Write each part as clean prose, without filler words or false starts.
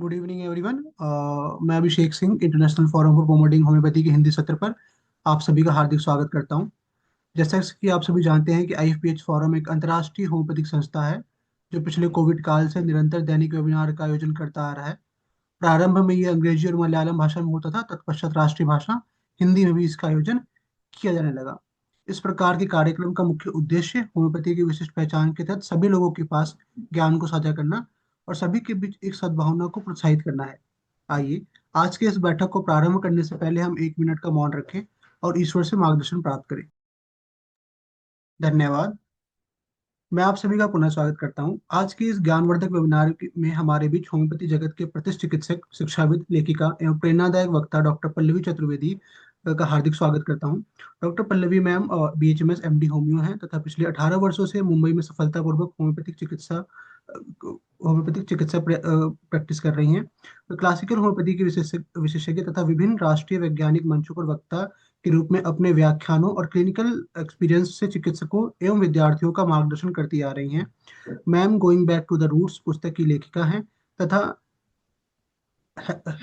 Good evening everyone. मैं Abhishek Singh international forum for promoting homoeopathy के हिंदी सत्र पर आप सभी का हार्दिक स्वागत करता हूं। जैसा कि आप सभी जानते हैं कि आईएफपीएच फोरम एक अंतर्राष्ट्रीय होम्योपैथिक संस्था है जो पिछले कोविड काल से निरंतर दैनिक वेबिनार का आयोजन करता आ रहा है। प्रारंभ में ये अंग्रेजी और मलयालम भाषा में होता था, तत्पश्चात राष्ट्रीय भाषा हिंदी में भी इसका आयोजन किया जाने लगा। इस प्रकार के कार्यक्रम का मुख्य उद्देश्य होम्योपैथी की विशिष्ट पहचान के तहत सभी लोगों के पास ज्ञान को साझा करना और सभी के बीच एक सद्भावना को प्रोत्साहित करना है। आइए आज के इस बैठक को प्रारंभ करने से पहले हम 1 मिनट का मौन रखें और ईश्वर से मार्गदर्शन प्राप्त करें। धन्यवाद। मैं आप सभी का पुनः स्वागत करता हूं। आज की इस ज्ञानवर्धक वेबिनार में हमारे बीच होम्योपैथी जगत के प्रतिष्ठित चिकित्सक, शिक्षाविद, लेखिका एवं प्रेरणादायक वक्ता डॉक्टर पल्लवी चतुर्वेदी का हार्दिक स्वागत करता हूं। Doctor Pallavi ma'am BHMS MD homeo हैं तथा पिछले 18 वर्षों से मुंबई में सफलतापूर्वक होम्योपैथिक चिकित्सा प्रैक्टिस कर रही हैं। क्लासिकल होम्योपैथी की विशेषज्ञ तथा विभिन्न राष्ट्रीय वैज्ञानिक मंचों पर वक्ता के रूप में अपने व्याख्यानों और क्लिनिकल एक्सपीरियंस से चिकित्सकों एवं विद्यार्थियों का मार्गदर्शन करती आ रही हैं। Ma'am going back to the roots पुस्तक की लेखिका हैं तथा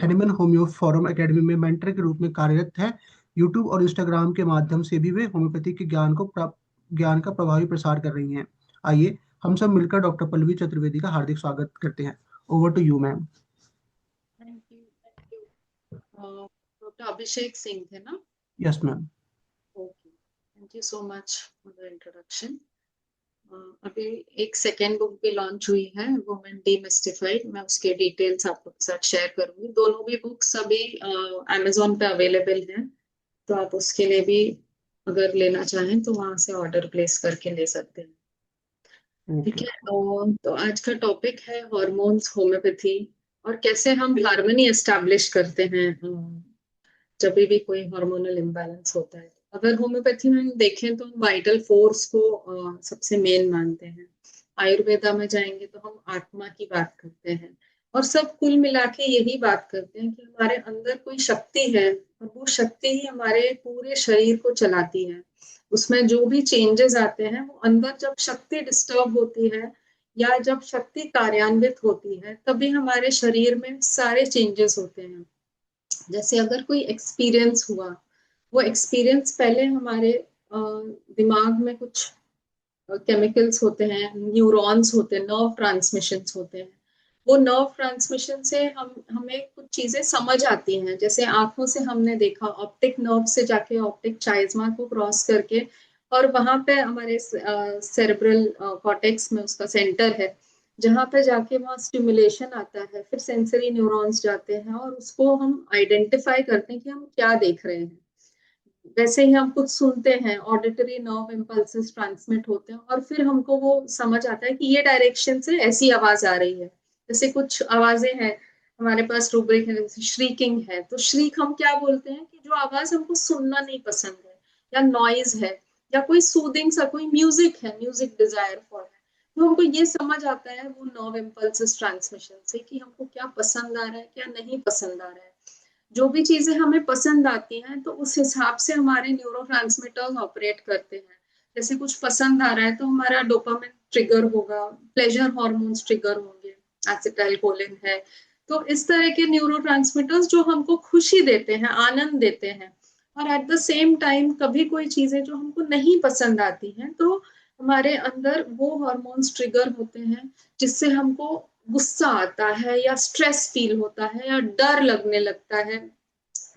हेनिमन होम्यो फोरम एकेडमी में मेंटर के रूप में कार्यरत है। यूट्यूब और इंस्टाग्राम के माध्यम से भी वे होम्योपैथी के ज्ञान का प्रभावी प्रसार कर रही हैं। आइए हम सब मिलकर डॉक्टर पल्लवी चतुर्वेदी का हार्दिक स्वागत करते हैं। Over to you ma'am. Thank you thank you. Doctor Abhishek Singh थे ना? Yes ma'am. Okay, thank you so much for the introduction. अभी एक सेकेंड बुक भी लॉन्च हुई है, वुमेन डीमिस्टिफाइड। मैं उसके डिटेल्स आपके साथ शेयर करूंगी। दोनों भी बुक्स अभी अमेजोन पे अवेलेबल हैं, तो आप उसके लिए भी अगर लेना चाहें तो वहां से ऑर्डर प्लेस करके ले सकते हैं। ठीक ओके। है। तो आज का टॉपिक है हॉर्मोन्स, होम्योपैथी और कैसे हम हार्मनी एस्टैब्लिश करते हैं जब भी कोई हार्मोनल इम्बैलेंस होता है। अगर होम्योपैथी में हम देखें तो हम वाइटल फोर्स को सबसे मेन मानते हैं। आयुर्वेदा में जाएंगे तो हम आत्मा की बात करते हैं, और सब कुल मिला के यही बात करते हैं कि हमारे अंदर कोई शक्ति है और वो शक्ति ही हमारे पूरे शरीर को चलाती है। उसमें जो भी चेंजेस आते हैं वो अंदर जब शक्ति डिस्टर्ब होती है या जब शक्ति कार्यान्वित होती है तभी हमारे शरीर में सारे चेंजेस होते हैं। जैसे अगर कोई एक्सपीरियंस हुआ, वो एक्सपीरियंस पहले हमारे दिमाग में कुछ केमिकल्स होते हैं, न्यूरॉन्स होते हैं, नर्व ट्रांसमिशंस होते हैं। वो नर्व ट्रांसमिशन से हमें कुछ चीजें समझ आती हैं। जैसे आंखों से हमने देखा, ऑप्टिक नर्व से जाके ऑप्टिक चाइज्मा को क्रॉस करके, और वहां पे हमारे सेरेब्रल कॉर्टेक्स में उसका सेंटर है, जहां पे जाके वहाँ स्टिमुलेशन आता है, फिर सेंसरी न्यूरॉन्स जाते हैं और उसको हम आइडेंटिफाई करते हैं कि हम क्या देख रहे हैं। वैसे ही हम कुछ सुनते हैं, ऑडिटरी नर्व इम्पल्सेस ट्रांसमिट होते हैं और फिर हमको वो समझ आता है कि ये डायरेक्शन से ऐसी आवाज आ रही है। जैसे कुछ आवाजें हैं हमारे पास, रूब्रिक है, जैसे श्रीकिंग है, तो श्रीक हम क्या बोलते हैं कि जो आवाज हमको सुनना नहीं पसंद है, या नॉइज है, या कोई सूदिंग सा कोई म्यूजिक है, म्यूजिक डिजायर फॉर है, तो हमको ये समझ आता है वो नर्व इम्पल्सेस ट्रांसमिशन से कि हमको क्या पसंद आ रहा है, क्या नहीं पसंद आ रहा है। जो भी चीजें हमें पसंद आती हैं तो उस हिसाब से हमारे न्यूरोट्रांसमीटर्स ऑपरेट करते हैं। जैसे कुछ पसंद आ रहा है तो हमारा डोपामिन ट्रिगर होगा, प्लेजर हॉर्मोन्स ट्रिगर होंगे, एसिटाइलकोलिन है। तो इस तरह के न्यूरोट्रांसमीटर्स जो हमको खुशी देते हैं, आनंद देते हैं। और एट द सेम टाइम कभी कोई चीजें जो हमको नहीं पसंद आती हैं तो हमारे अंदर वो हॉर्मोन्स ट्रिगर होते हैं, जिससे हमको गुस्सा आता है या स्ट्रेस फील होता है या डर लगने लगता है।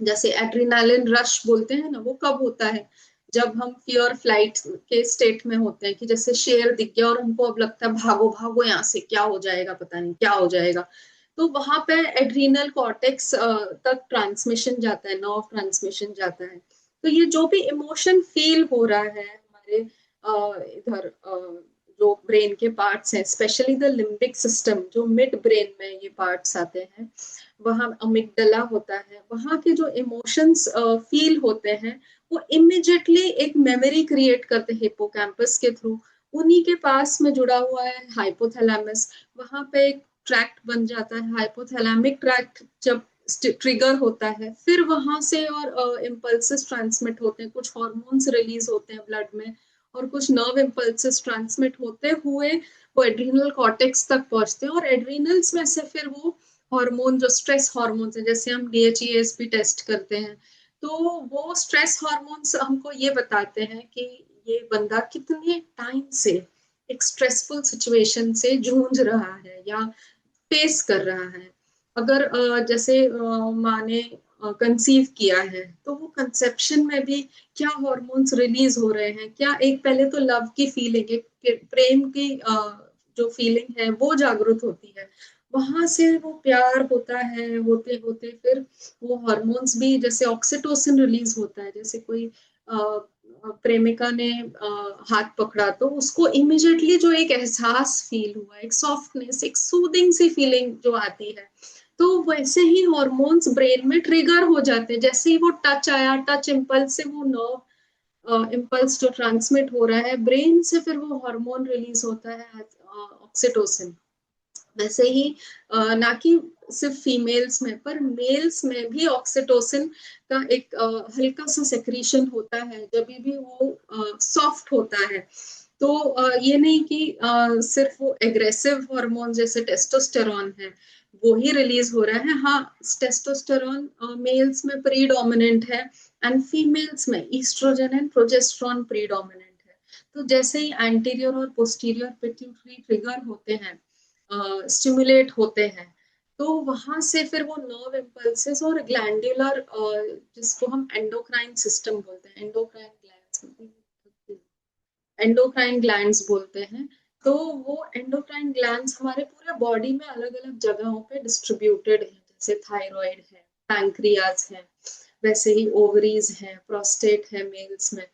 जैसे एड्रेनालिन रश बोलते हैं ना, वो कब होता है? जब हम फियर फ्लाइट के स्टेट में होते हैं, कि जैसे शेर दिख गया और हमको अब लगता है भागो भागो यहाँ से, क्या हो जाएगा, पता नहीं क्या हो जाएगा। तो वहां पे एड्रीनल कॉर्टेक्स तक ट्रांसमिशन जाता है, नर्व ट्रांसमिशन जाता है। तो ये जो भी इमोशन फील हो रहा है हमारे इधर जो ब्रेन के पार्ट्स हैं, स्पेशली द लिम्बिक सिस्टम, जो मिड ब्रेन में ये पार्ट्स आते हैं, वहां अमिगडला होता है, वहां के जो इमोशंस फील होते हैं वो इमिजिएटली एक मेमोरी क्रिएट करते हैं हिपोकैम्पस के थ्रू। उन्हीं के पास में जुड़ा हुआ है हाइपोथैलेमस, वहां पे एक ट्रैक्ट बन जाता है, हाइपोथैलेमिक ट्रैक्ट। जब ट्रिगर होता है फिर वहां से और इम्पल्सेस ट्रांसमिट होते हैं, कुछ हॉर्मोन्स रिलीज होते हैं ब्लड में, और कुछ नर्व इम्पल्सेस ट्रांसमिट होते हुए वो एड्रीनल कॉर्टेक्स तक पहुंचते हैं, और एड्रीनल्स में से फिर वो हार्मोन जो स्ट्रेस हार्मोन्स है, जैसे हम DHEASP टेस्ट करते हैं, तो वो स्ट्रेस हार्मोन्स हमको ये बताते हैं कि ये बंदा कितने टाइम से एक स्ट्रेसफुल सिचुएशन से जूझ रहा है या फेस कर रहा है। अगर जैसे माँ ने कंसीव किया है, तो वो कंसेप्शन में भी क्या हॉर्मोन्स रिलीज हो रहे हैं, क्या एक पहले तो लव की फीलिंग है, प्रेम की जो फीलिंग है वो जागृत होती है, वहां से वो प्यार होता है, होते होते फिर वो हॉर्मोन्स भी, जैसे ऑक्सीटोसिन रिलीज होता है, जैसे कोई प्रेमिका ने हाथ पकड़ा तो उसको इमिजिएटली जो एक एहसास फील हुआ, एक सॉफ्टनेस, एक सूदिंग सी फीलिंग जो आती है, तो वैसे ही हॉर्मोन्स ब्रेन में ट्रिगर हो जाते हैं। जैसे ही वो टच आया, टच इम्पल्स से वो नर्व इम्पल्स जो ट्रांसमिट हो रहा है ब्रेन से, फिर वो हार्मोन रिलीज होता है ऑक्सीटोसिन। वैसे ही ना कि सिर्फ फीमेल्स में, पर मेल्स में भी ऑक्सीटोसिन का एक हल्का सा सेक्रीशन होता है जब भी वो सॉफ्ट होता है। तो ये नहीं कि सिर्फ वो एग्रेसिव हार्मोन जैसे टेस्टोस्टेरॉन है वो ही रिलीज हो रहा है। हाँ, टेस्टोस्टेरॉन मेल्स में प्रीडोमिनेंट है एंड फीमेल्स में ईस्ट्रोजन एंड प्रोजेस्टेरॉन प्रीडोमिनेंट है। तो जैसे ही एंटीरियर और पोस्टीरियर पिट्यूटरी ट्रिगर होते हैं, स्टिमुलेट होते हैं, तो वहां से फिर वो नर्व इम्पल्सेस और ग्लैंडुलर, जिसको हम एंडोक्राइन सिस्टम बोलते हैं, एंडोक्राइन ग्लैंड्स बोलते हैं, तो वो एंडोक्राइन ग्लैंड्स हमारे पूरे बॉडी में अलग अलग जगहों पे डिस्ट्रीब्यूटेड है, जैसे थायराइड है, पैंक्रियाज है, वैसे ही ओवरीज है, प्रोस्टेट है मेल्स में,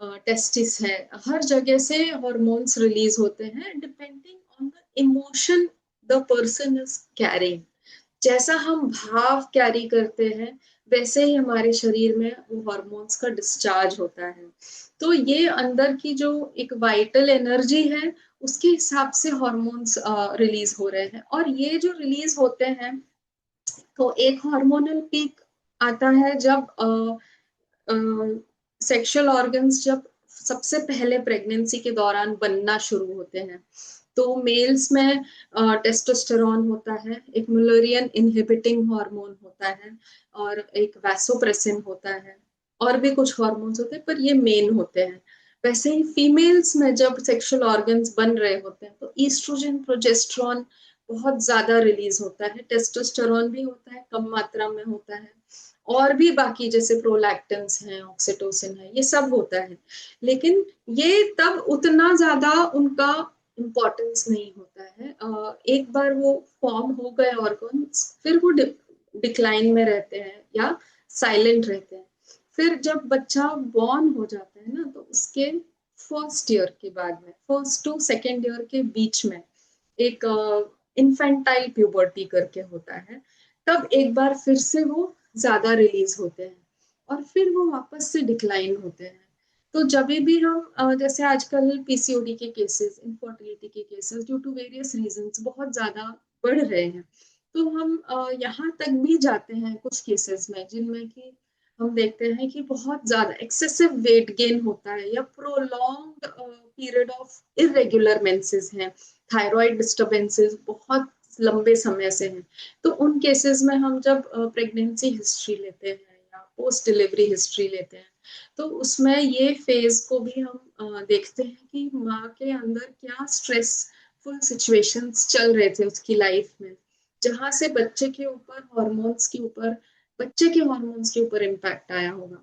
टेस्टिस है, हर जगह से हॉर्मोन्स रिलीज होते हैं depending on the emotion the person is carrying. जैसा हम भाव कैरी करते हैं वैसे ही हमारे शरीर में वो हॉर्मोन्स का डिस्चार्ज होता है। तो ये अंदर की जो एक वाइटल एनर्जी है उसके हिसाब से हॉर्मोन्स रिलीज हो रहे हैं, और ये जो रिलीज होते हैं, तो एक हार्मोनल पीक आता है जब सेक्सुअल ऑर्गन्स जब सबसे पहले प्रेगनेंसी के दौरान बनना शुरू होते हैं। तो मेल्स में टेस्टोस्टेरॉन होता है, एक मुलरियन इनहिबिटिंग हार्मोन होता है, और एक वैसोप्रेसिन होता है, और भी कुछ हार्मोन्स होते हैं, पर ये मेन होते हैं। वैसे ही फीमेल्स में जब सेक्सुअल ऑर्गन्स बन रहे होते हैं तो ईस्ट्रोजन प्रोजेस्टेरॉन बहुत ज्यादा रिलीज होता है, टेस्टोस्टेरॉन भी होता है, कम मात्रा में होता है, और भी बाकी जैसे प्रोलैक्टिन्स हैं, ऑक्सीटोसिन है, ये सब होता है। लेकिन ये तब उतना ज्यादा उनका इम्पोर्टेंस नहीं होता है। एक बार वो फॉर्म हो गए ऑर्गन्स, फिर वो डिक्लाइन में रहते हैं या साइलेंट रहते हैं। फिर जब बच्चा बॉर्न हो जाता है ना, तो उसके फर्स्ट ईयर के बाद में, फर्स्ट टू सेकेंड ईयर के बीच में एक इन्फेंटाइल प्यूबर्टी करके होता है, तब एक बार फिर से वो ज्यादा रिलीज होते हैं और फिर वो वापस से डिक्लाइन होते हैं। तो जब भी हम जैसे आजकल पीसीओडी के केसेस, इनफर्टिलिटी के cases due to various reasons बहुत ज्यादा बढ़ रहे हैं, तो हम यहाँ तक भी जाते हैं कुछ केसेस में जिनमें कि हम देखते हैं कि बहुत ज्यादा एक्सेसिव वेट गेन होता है या prolong period of irregular menses हैं, थायराइड डिस्टर्बेंसेस बहुत लंबे समय से हैं। तो उन केसेस में हम जब प्रेगनेंसी हिस्ट्री लेते हैं या पोस्ट डिलीवरी हिस्ट्री लेते हैं, तो उसमें ये फेज को भी हम देखते हैं कि माँ के अंदर क्या स्ट्रेसफुल सिचुएशंस चल रहे थे उसकी लाइफ में, जहां से बच्चे के हॉर्मोन्स के ऊपर इम्पैक्ट आया होगा।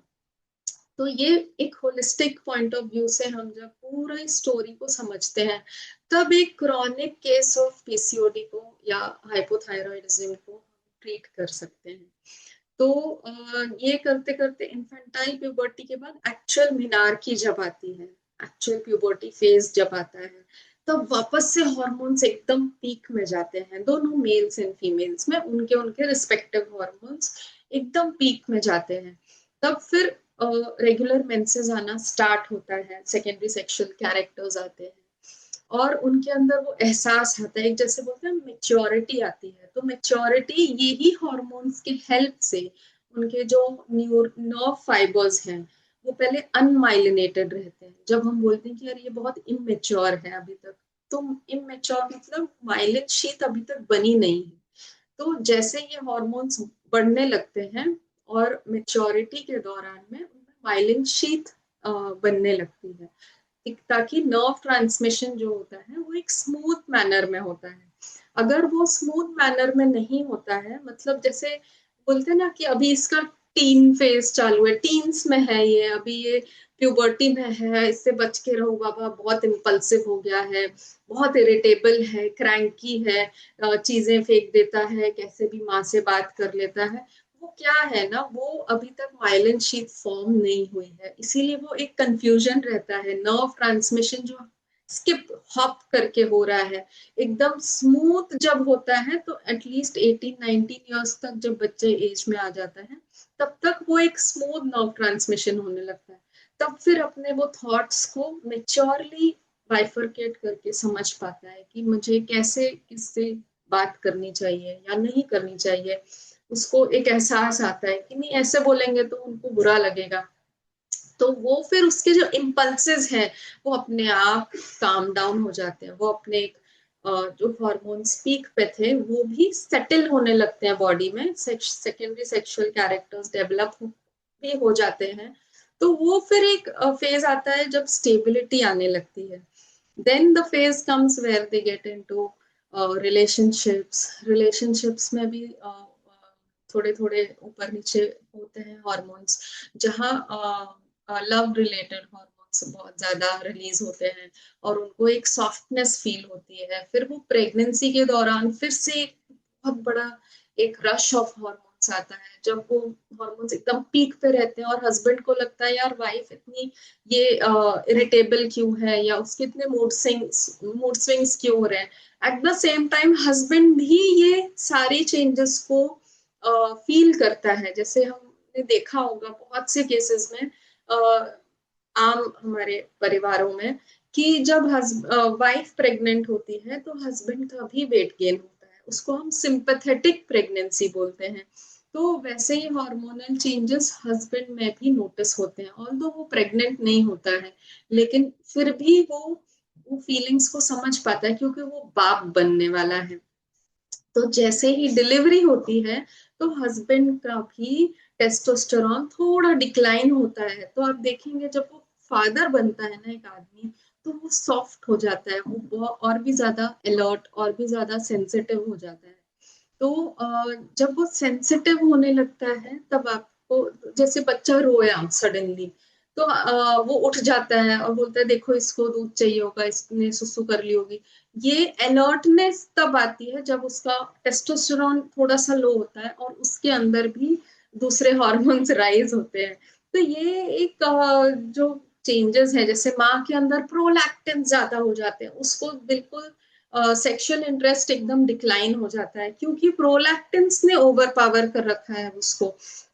तो ये एक होलिस्टिक पॉइंट ऑफ व्यू से हम जब पूरा स्टोरी को समझते हैं, तब एक क्रॉनिक केस ऑफ पीसीओडी को या हाइपोथायरॉयडिज्म को ट्रीट कर सकते हैं। तो ये करते करते इन्फेंटाइल प्यूबर्टी के बाद एक्चुअल मिनार्की जब आती है, एक्चुअल प्यूबर्टी फेज जब आता है, तब वापस से हॉर्मोन्स एकदम पीक में जाते हैं, दोनों मेल्स एंड फीमेल्स में उनके उनके रिस्पेक्टिव हॉर्मोन्स एकदम पीक में जाते हैं। तब फिर रेगुलर मेंसेस आना स्टार्ट होता है, सेकेंडरी सेक्सुअल कैरेक्टर्स आते हैं, और उनके अंदर वो एहसास आता है, एक जैसे बोलते हैं मेच्योरिटी आती है। तो मेच्योरिटी यही हॉर्मोन्स के हेल्प से उनके जो नर्व फाइबर्स हैं वो पहले अनमाइलिनेटेड रहते हैं। जब हम बोलते हैं कि यार ये बहुत इमेच्योर है अभी तक, तो इमेच्योर मतलब माइलिन शीथ अभी तक बनी नहीं है, तो जैसे ये हॉर्मोन्स बढ़ने लगते हैं और मेच्योरिटी के दौरान में उनमें माइलिन शीथ बनने लगती है, ताकि नर्व ट्रांसमिशन जो होता है वो एक स्मूथ मैनर में होता है। अगर वो स्मूथ मैनर में नहीं होता है, मतलब जैसे बोलते हैं ना कि अभी इसका टीन फेज चालू है, टीन्स में है ये, अभी ये प्यूबर्टी में है, इससे बच के रहो बाबा, बहुत इम्पल्सिव हो गया है, बहुत इरिटेबल है, क्रैंकी है, चीजें फेंक देता है, कैसे भी माँ से बात कर लेता है, वो क्या है ना, वो अभी तक माइलिन शीथ फॉर्म नहीं हुई है, इसीलिए वो एक कंफ्यूजन रहता है। नर्व ट्रांसमिशन जो स्किप हॉप करके हो रहा है, एकदम स्मूथ जब होता है तो एटलीस्ट 18-19 ईयर्स तक जब बच्चे एज में आ जाता है, तब तक वो एक स्मूथ नर्व ट्रांसमिशन होने लगता है। तब फिर अपने वो थॉट्स को मेच्योरली बाइफरकेट करके समझ पाता है कि मुझे कैसे किससे बात करनी चाहिए या नहीं करनी चाहिए। उसको एक एहसास आता है कि नहीं, ऐसे बोलेंगे तो उनको बुरा लगेगा, तो वो फिर उसके जो इम्पल्सेस हैं वो अपने आप काम डाउन हो जाते हैं, वो अपने जो हॉर्मोन्स पीक पे थे वो भी सेटल होने लगते हैं बॉडी में, सेकेंडरी सेक्सुअल कैरेक्टर्स डेवलप भी हो जाते हैं। तो वो फिर एक फेज आता है जब स्टेबिलिटी आने लगती है। Then the phase comes where they get into relationships में भी थोड़े थोड़े ऊपर नीचे होते हैं हॉर्मोन्स, जहाँ लव रिलेटेड हॉर्मोन्स बहुत ज्यादा रिलीज होते हैं और उनको एक सॉफ्टनेस फील होती है। फिर वो प्रेगनेंसी के दौरान फिर से एक बहुत बड़ा एक रश ऑफ हॉर्मोन्स आता है, जब वो हॉर्मोन्स एकदम पीक पे रहते हैं और हस्बैंड को लगता है यार वाइफ इतनी ये इरिटेबल क्यों है, या उसके इतने मूड स्विंग्स क्यों हो रहे हैं। At the same time husband भी ये सारी चेंजेस को फील करता है। जैसे हमने देखा होगा बहुत से केसेस में, आम हमारे परिवारों में, कि जब वाइफ प्रेग्नेंट होती है तो हस्बैंड का भी वेट गेन होता है, उसको हम सिंपैथेटिक प्रेगनेंसी बोलते हैं। तो वैसे ही हार्मोनल चेंजेस हस्बैंड में भी नोटिस होते हैं, ऑल्दो वो प्रेग्नेंट नहीं होता है, लेकिन फिर भी वो फीलिंग्स को समझ पाता है क्योंकि वो बाप बनने वाला है। तो जैसे ही डिलीवरी होती है तो हस्बैंड का भी टेस्टोस्टेरॉन थोड़ा डिक्लाइन होता है। तो आप देखेंगे जब वो फादर बनता है ना एक आदमी, तो वो सॉफ्ट हो जाता है, वो और भी ज्यादा अलर्ट और भी ज्यादा सेंसिटिव हो जाता है। तो जब वो सेंसिटिव होने लगता है तब आपको, जैसे बच्चा रोया सडनली, तो वो उठ जाता है और बोलता है देखो इसको दूध चाहिए होगा, इसने सुसु कर ली होगी। ये अलर्टनेस तब आती है जब उसका टेस्टोस्टेरॉन थोड़ा सा लो होता है और उसके अंदर भी दूसरे हार्मोन्स राइज होते हैं। तो ये एक जो चेंजेस है, जैसे माँ के अंदर प्रोलैक्टिन ज्यादा हो जाते हैं, उसको बिल्कुल सेक्सुअल इंटरेस्ट एकदम डिक्लाइन हो जाता है क्योंकि प्रोलैक्टिन्स ने ओवर पावर कर रखा है उसको।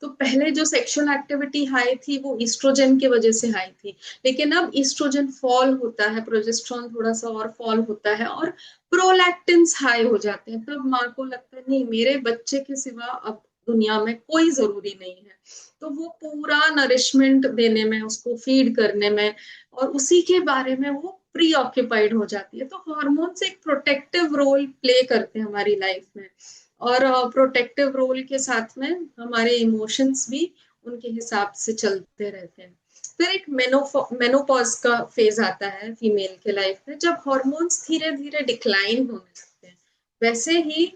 तो पहले जो सेक्सुअल एक्टिविटी हाई थी वो ईस्ट्रोजन की वजह से हाई थी, लेकिन अब ईस्ट्रोजन फॉल होता है, प्रोजेस्ट्रॉन थोड़ा सा और फॉल होता है और प्रोलैक्टिन्स हाई हो जाते हैं। तब माँ को लगता है नहीं, मेरे बच्चे के सिवा अब दुनिया में कोई जरूरी नहीं है। तो वो पूरा नरिशमेंट देने में, उसको फीड करने में और उसी के बारे में वो प्री ऑक्यूपाइड हो जाती है। तो हॉर्मोन्स एक प्रोटेक्टिव रोल प्ले करते हैं हमारी लाइफ में, और प्रोटेक्टिव रोल के साथ में हमारे इमोशंस भी उनके हिसाब से चलते रहते हैं। फिर एक मेनोपॉज का फेज आता है फीमेल के लाइफ में, जब हॉर्मोन्स धीरे धीरे डिक्लाइन होने लगते हैं। वैसे ही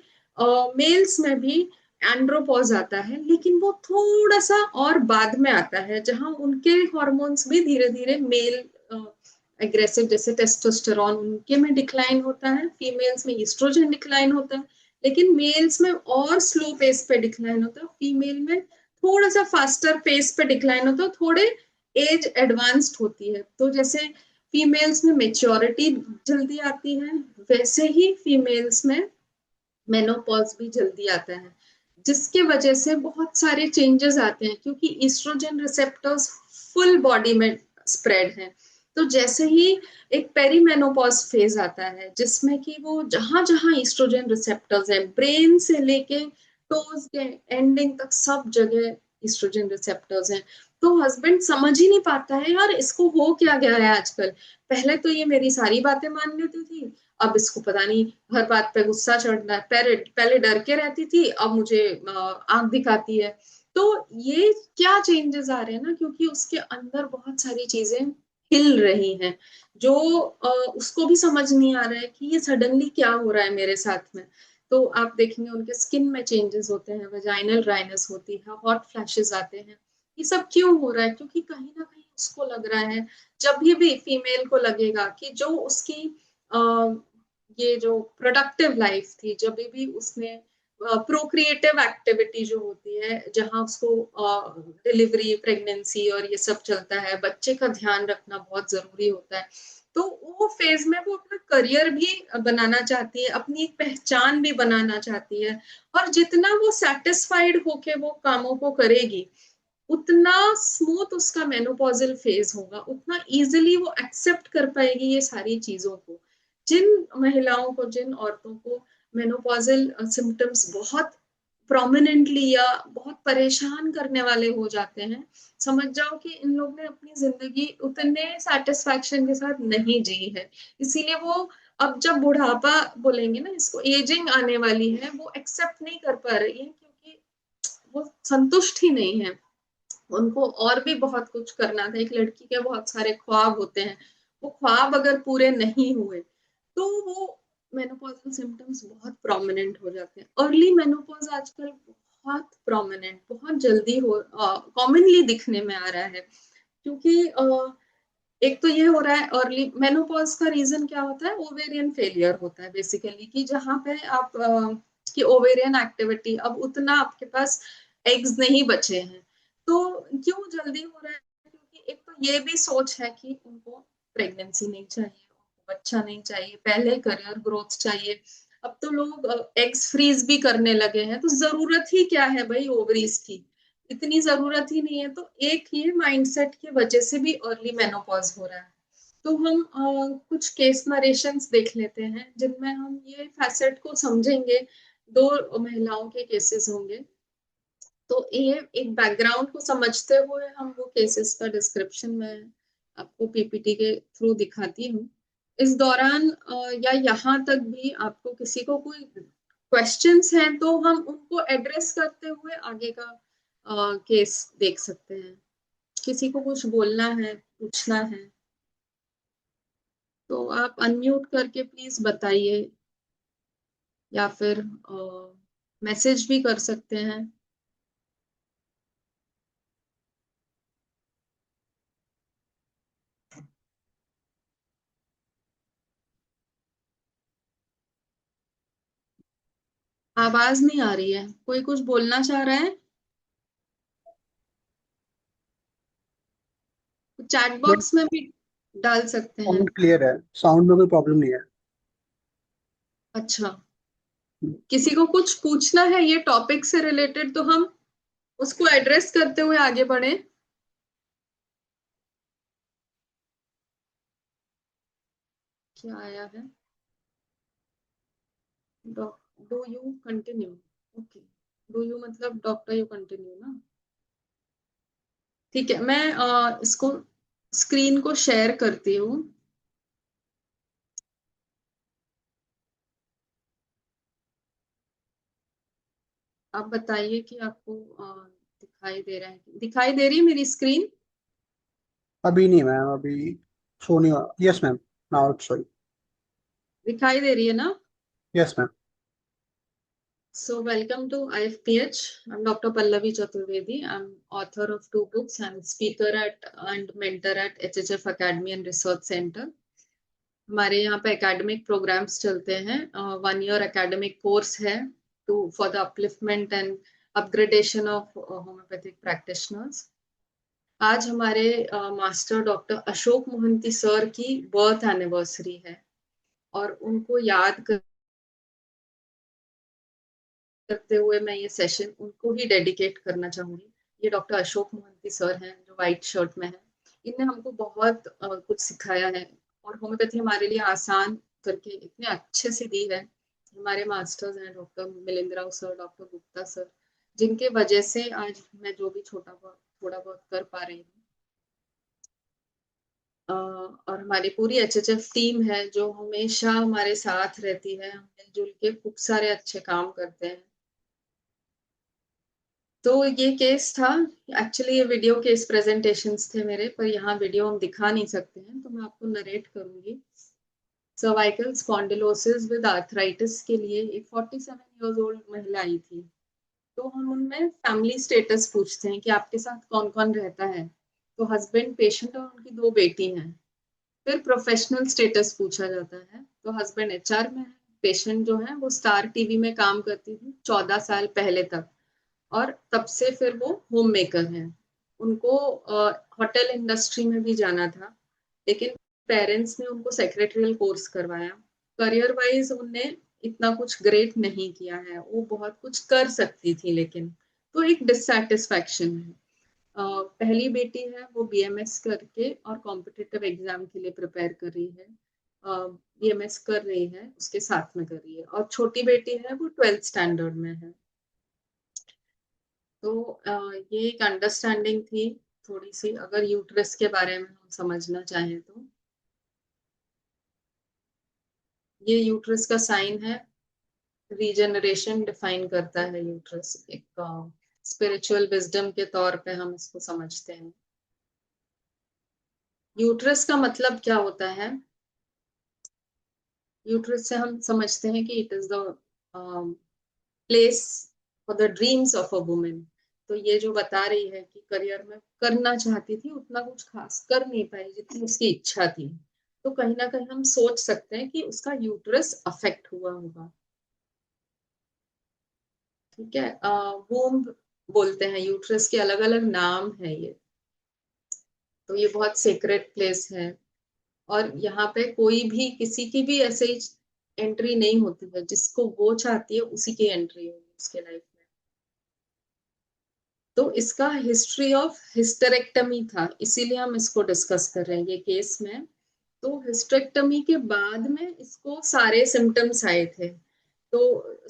मेल्स में भी एंड्रोपॉज आता है, लेकिन वो थोड़ा सा और बाद में आता है, जहां उनके हॉर्मोन्स भी धीरे धीरे मेल एग्रेसिव जैसे टेस्टोस्टेरॉन उनके में डिक्लाइन होता है, फीमेल्स में ईस्ट्रोजन डिक्लाइन होता है, लेकिन मेल्स में और स्लो पेस पे डिक्लाइन होता है, फीमेल में थोड़ा सा फास्टर पेस पे डिक्लाइन होता है, थोड़े एज एडवांस्ड होती है। तो जैसे फीमेल्स में मेच्योरिटी जल्दी आती है, वैसे ही फीमेल्स में मेनोपॉज भी जल्दी आता है, जिसके वजह से बहुत सारे चेंजेस आते हैं क्योंकि ईस्ट्रोजन रिसेप्टर्स फुल बॉडी में स्प्रेड हैं। तो जैसे ही एक पेरीमेनोपॉज फेज आता है जिसमें कि वो जहां जहां ईस्ट्रोजन रिसेप्टर्स हैं, ब्रेन से लेके टोज के एंडिंग तक सब जगह ईस्ट्रोजन रिसेप्टर्स हैं। तो हस्बैंड समझ ही नहीं पाता है यार इसको हो क्या गया है आजकल, पहले तो ये मेरी सारी बातें मान लेती थी, अब इसको पता नहीं हर बात पे गुस्सा चढ़ना है, पहले पहले डर के रहती थी, अब मुझे आंख दिखाती है। तो ये क्या चेंजेस आ रहे हैं ना, क्योंकि उसके अंदर बहुत सारी चीजें हिल रही हैं, जो उसको भी समझ नहीं आ रहा है कि ये सडनली क्या हो रहा है मेरे साथ में। तो आप देखेंगे उनके स्किन में चेंजेस होते हैं, वजाइनल ड्राइनेस होती है, हॉट फ्लैशेस आते हैं। ये सब क्यों हो रहा है? क्योंकि कहीं ना कहीं उसको लग रहा है, जब भी फीमेल को लगेगा कि जो उसकी ये जो प्रोडक्टिव लाइफ थी, जब भी उसने प्रोक्रिएटिव एक्टिविटी जो होती है, जहां उसको डिलीवरी, प्रेगनेंसी और ये सब चलता है, बच्चे का ध्यान रखना बहुत जरूरी होता है, तो वो फेज में वो अपना करियर भी बनाना चाहती है, अपनी एक पहचान भी बनाना चाहती है। और जितना वो सेटिस्फाइड होके वो कामों को करेगी, उतना स्मूथ उसका मेनोपॉजल फेज होगा, उतना इजिली वो एक्सेप्ट कर पाएगी ये सारी चीजों को। जिन महिलाओं को, जिन औरतों को मेनोपॉजल सिम्टम्स बहुत प्रोमिनेंटली या बहुत परेशान करने वाले हो जाते हैं, समझ जाओ कि इन लोग ने अपनी जिंदगी उतने सेटिस्फैक्शन के साथ नहीं जी है। इसीलिए वो अब जब बुढ़ापा बोलेंगे ना, इसको एजिंग आने वाली है, वो एक्सेप्ट नहीं कर पा रही है, क्योंकि वो संतुष्ट ही नहीं है। उनको और भी बहुत कुछ करना था, एक लड़की के बहुत सारे ख्वाब होते हैं, वो ख्वाब अगर पूरे नहीं हुए तो वो मेनोपॉजल सिम्टम्स बहुत प्रोमिनेंट हो जाते हैं। अर्ली मेनोपॉज आजकल बहुत प्रोमिनेंट, बहुत जल्दी हो कॉमनली दिखने में आ रहा है। क्योंकि एक तो ये हो रहा है, अर्ली मेनोपॉज का रीजन क्या होता है? ओवेरियन फेलियर होता है बेसिकली, कि जहां पे आप की ओवेरियन एक्टिविटी, अब उतना आपके पास एग्स नहीं बचे हैं। तो क्यों जल्दी हो रहा है? क्योंकि एक तो ये भी सोच है कि उनको प्रेगनेंसी नहीं चाहिए, उनको बच्चा नहीं चाहिए, पहले करियर ग्रोथ चाहिए। अब तो लोग एग्स फ्रीज भी करने लगे हैं, तो जरूरत ही क्या है भाई ओवरीज की? इतनी जरूरत ही नहीं है। तो एक ये माइंडसेट की वजह से भी अर्ली मेनोपॉज हो रहा है। तो हम कुछ केस नरेशंस देख लेते हैं, जिनमें हम ये फैसेट को समझेंगे। दो महिलाओं के केसेस होंगे, तो ये एक बैकग्राउंड को समझते हुए हम वो केसेस का डिस्क्रिप्शन में आपको पीपीटी के थ्रू दिखाती हूँ। इस दौरान या यहाँ तक भी आपको किसी को कोई क्वेश्चंस हैं, तो हम उनको एड्रेस करते हुए आगे का केस देख सकते हैं। किसी को कुछ बोलना है, पूछना है, तो आप अनम्यूट करके प्लीज बताइए, या फिर मैसेज भी कर सकते हैं। आवाज नहीं आ रही है, कोई कुछ बोलना चाह रहा है? चैट बॉक्स में भी डाल सकते हैं। साउंड क्लियर है, साउंड में कोई प्रॉब्लम नहीं है। अच्छा, किसी को कुछ पूछना है ये टॉपिक से रिलेटेड, तो हम उसको एड्रेस करते हुए आगे बढ़े। क्या आया है? Do you continue? Okay, do you मतलब डॉक्टर यू कंटिन्यू ना? ठीक है, मैं इसको स्क्रीन को शेयर करती हूँ। आप बताइए कि आपको दिखाई दे रहा है, दिखाई दे रही है मेरी स्क्रीन? अभी नहीं मैम, अभी शो नहीं हुआ। Yes ma'am, now it's showing. दिखाई दे रही है ना? Yes ma'am. So welcome to IFPH. I'm Dr. Pallavi Chaturvedi. I'm author of 2 books. I'm speaker at and mentor at HHF Academy and Research Center. हमारे यहाँ पे academic programmes चलते हैं, 1 year academic course है to for the upliftment and upgradation of homoeopathic practitioners. आज हमारे master doctor Ashok Mohanty sir की birth anniversary है, और उनको याद करते हुए मैं ये सेशन उनको ही डेडिकेट करना चाहूंगी। ये डॉक्टर अशोक मोहंती सर हैं, जो व्हाइट शर्ट में हैं। इनने हमको बहुत कुछ सिखाया है, और होम्योपैथी हमारे लिए आसान करके इतने अच्छे से दी है। हमारे मास्टर्स हैं doctor Milind Rao sir, doctor Gupta sir, जिनके वजह से आज मैं जो भी छोटा बहुत थोड़ा बहुत कर पा रही हूँ। और हमारी पूरी एचएचएफ टीम है जो हमेशा हमारे साथ रहती है, हम मिलजुल के खूब सारे अच्छे काम करते हैं। तो ये केस था। एक्चुअली ये वीडियो केस प्रेजेंटेशंस थे मेरे, पर यहाँ वीडियो हम दिखा नहीं सकते हैं, तो मैं आपको नरेट करूंगी। सर्वाइकल स्पॉन्डिलोसिस विद आर्थराइटिस के लिए एक 47 इयर्स ओल्ड महिला आई थी। तो हम उनमें फैमिली स्टेटस पूछते हैं कि आपके साथ कौन कौन रहता है। तो हस्बैंड पेशेंट और उनकी 2 बेटी हैं। फिर प्रोफेशनल स्टेटस पूछा जाता है, तो हस्बैंड एचआर में है, पेशेंट जो है वो स्टार टीवी में काम करती थी 14 साल पहले तक, और तब से फिर वो होम मेकर हैं। उनको होटल इंडस्ट्री में भी जाना था, लेकिन पेरेंट्स ने उनको सेक्रेटरियल कोर्स करवाया। करियर वाइज उनने इतना कुछ ग्रेट नहीं किया है, वो बहुत कुछ कर सकती थी लेकिन, तो एक डिससेटिस्फैक्शन है। पहली बेटी है वो बीएमएस करके और कॉम्पिटिटिव एग्जाम के लिए प्रिपेयर कर रही है, बीएमएस कर रही है, उसके साथ में कर रही है, और छोटी बेटी है वो 12th स्टैंडर्ड में है। तो ये एक अंडरस्टैंडिंग थी थोड़ी सी, अगर यूट्रस के बारे में हम समझना चाहें तो। ये यूट्रस का साइन है, रीजनरेशन डिफाइन करता है यूट्रस, एक स्पिरिचुअल विजडम के तौर पे हम इसको समझते हैं। यूट्रस का मतलब क्या होता है? यूट्रस से हम समझते हैं कि it is the place for the dreams of a women. तो ये जो बता रही है कि करियर में करना चाहती थी, उतना कुछ खास कर नहीं पाई जितनी उसकी इच्छा थी, तो कहीं ना कहीं हम सोच सकते हैं कि उसका यूट्रस अफेक्ट हुआ होगा। ठीक है, वूम्ब बोलते हैं, यूट्रस के अलग अलग नाम है ये। तो ये बहुत सीक्रेट प्लेस है, और यहाँ पे कोई भी किसी की भी ऐसे ही एंट्री नहीं होती है, जिसको वो चाहती है उसी की एंट्री होगी उसके लाइफ में। तो इसका हिस्ट्री ऑफ हिस्टेरेक्टमी था, इसीलिए हम इसको डिस्कस कर रहे हैं ये केस में। तो हिस्टेरेक्टमी के बाद में इसको सारे सिम्टम्स आए थे। तो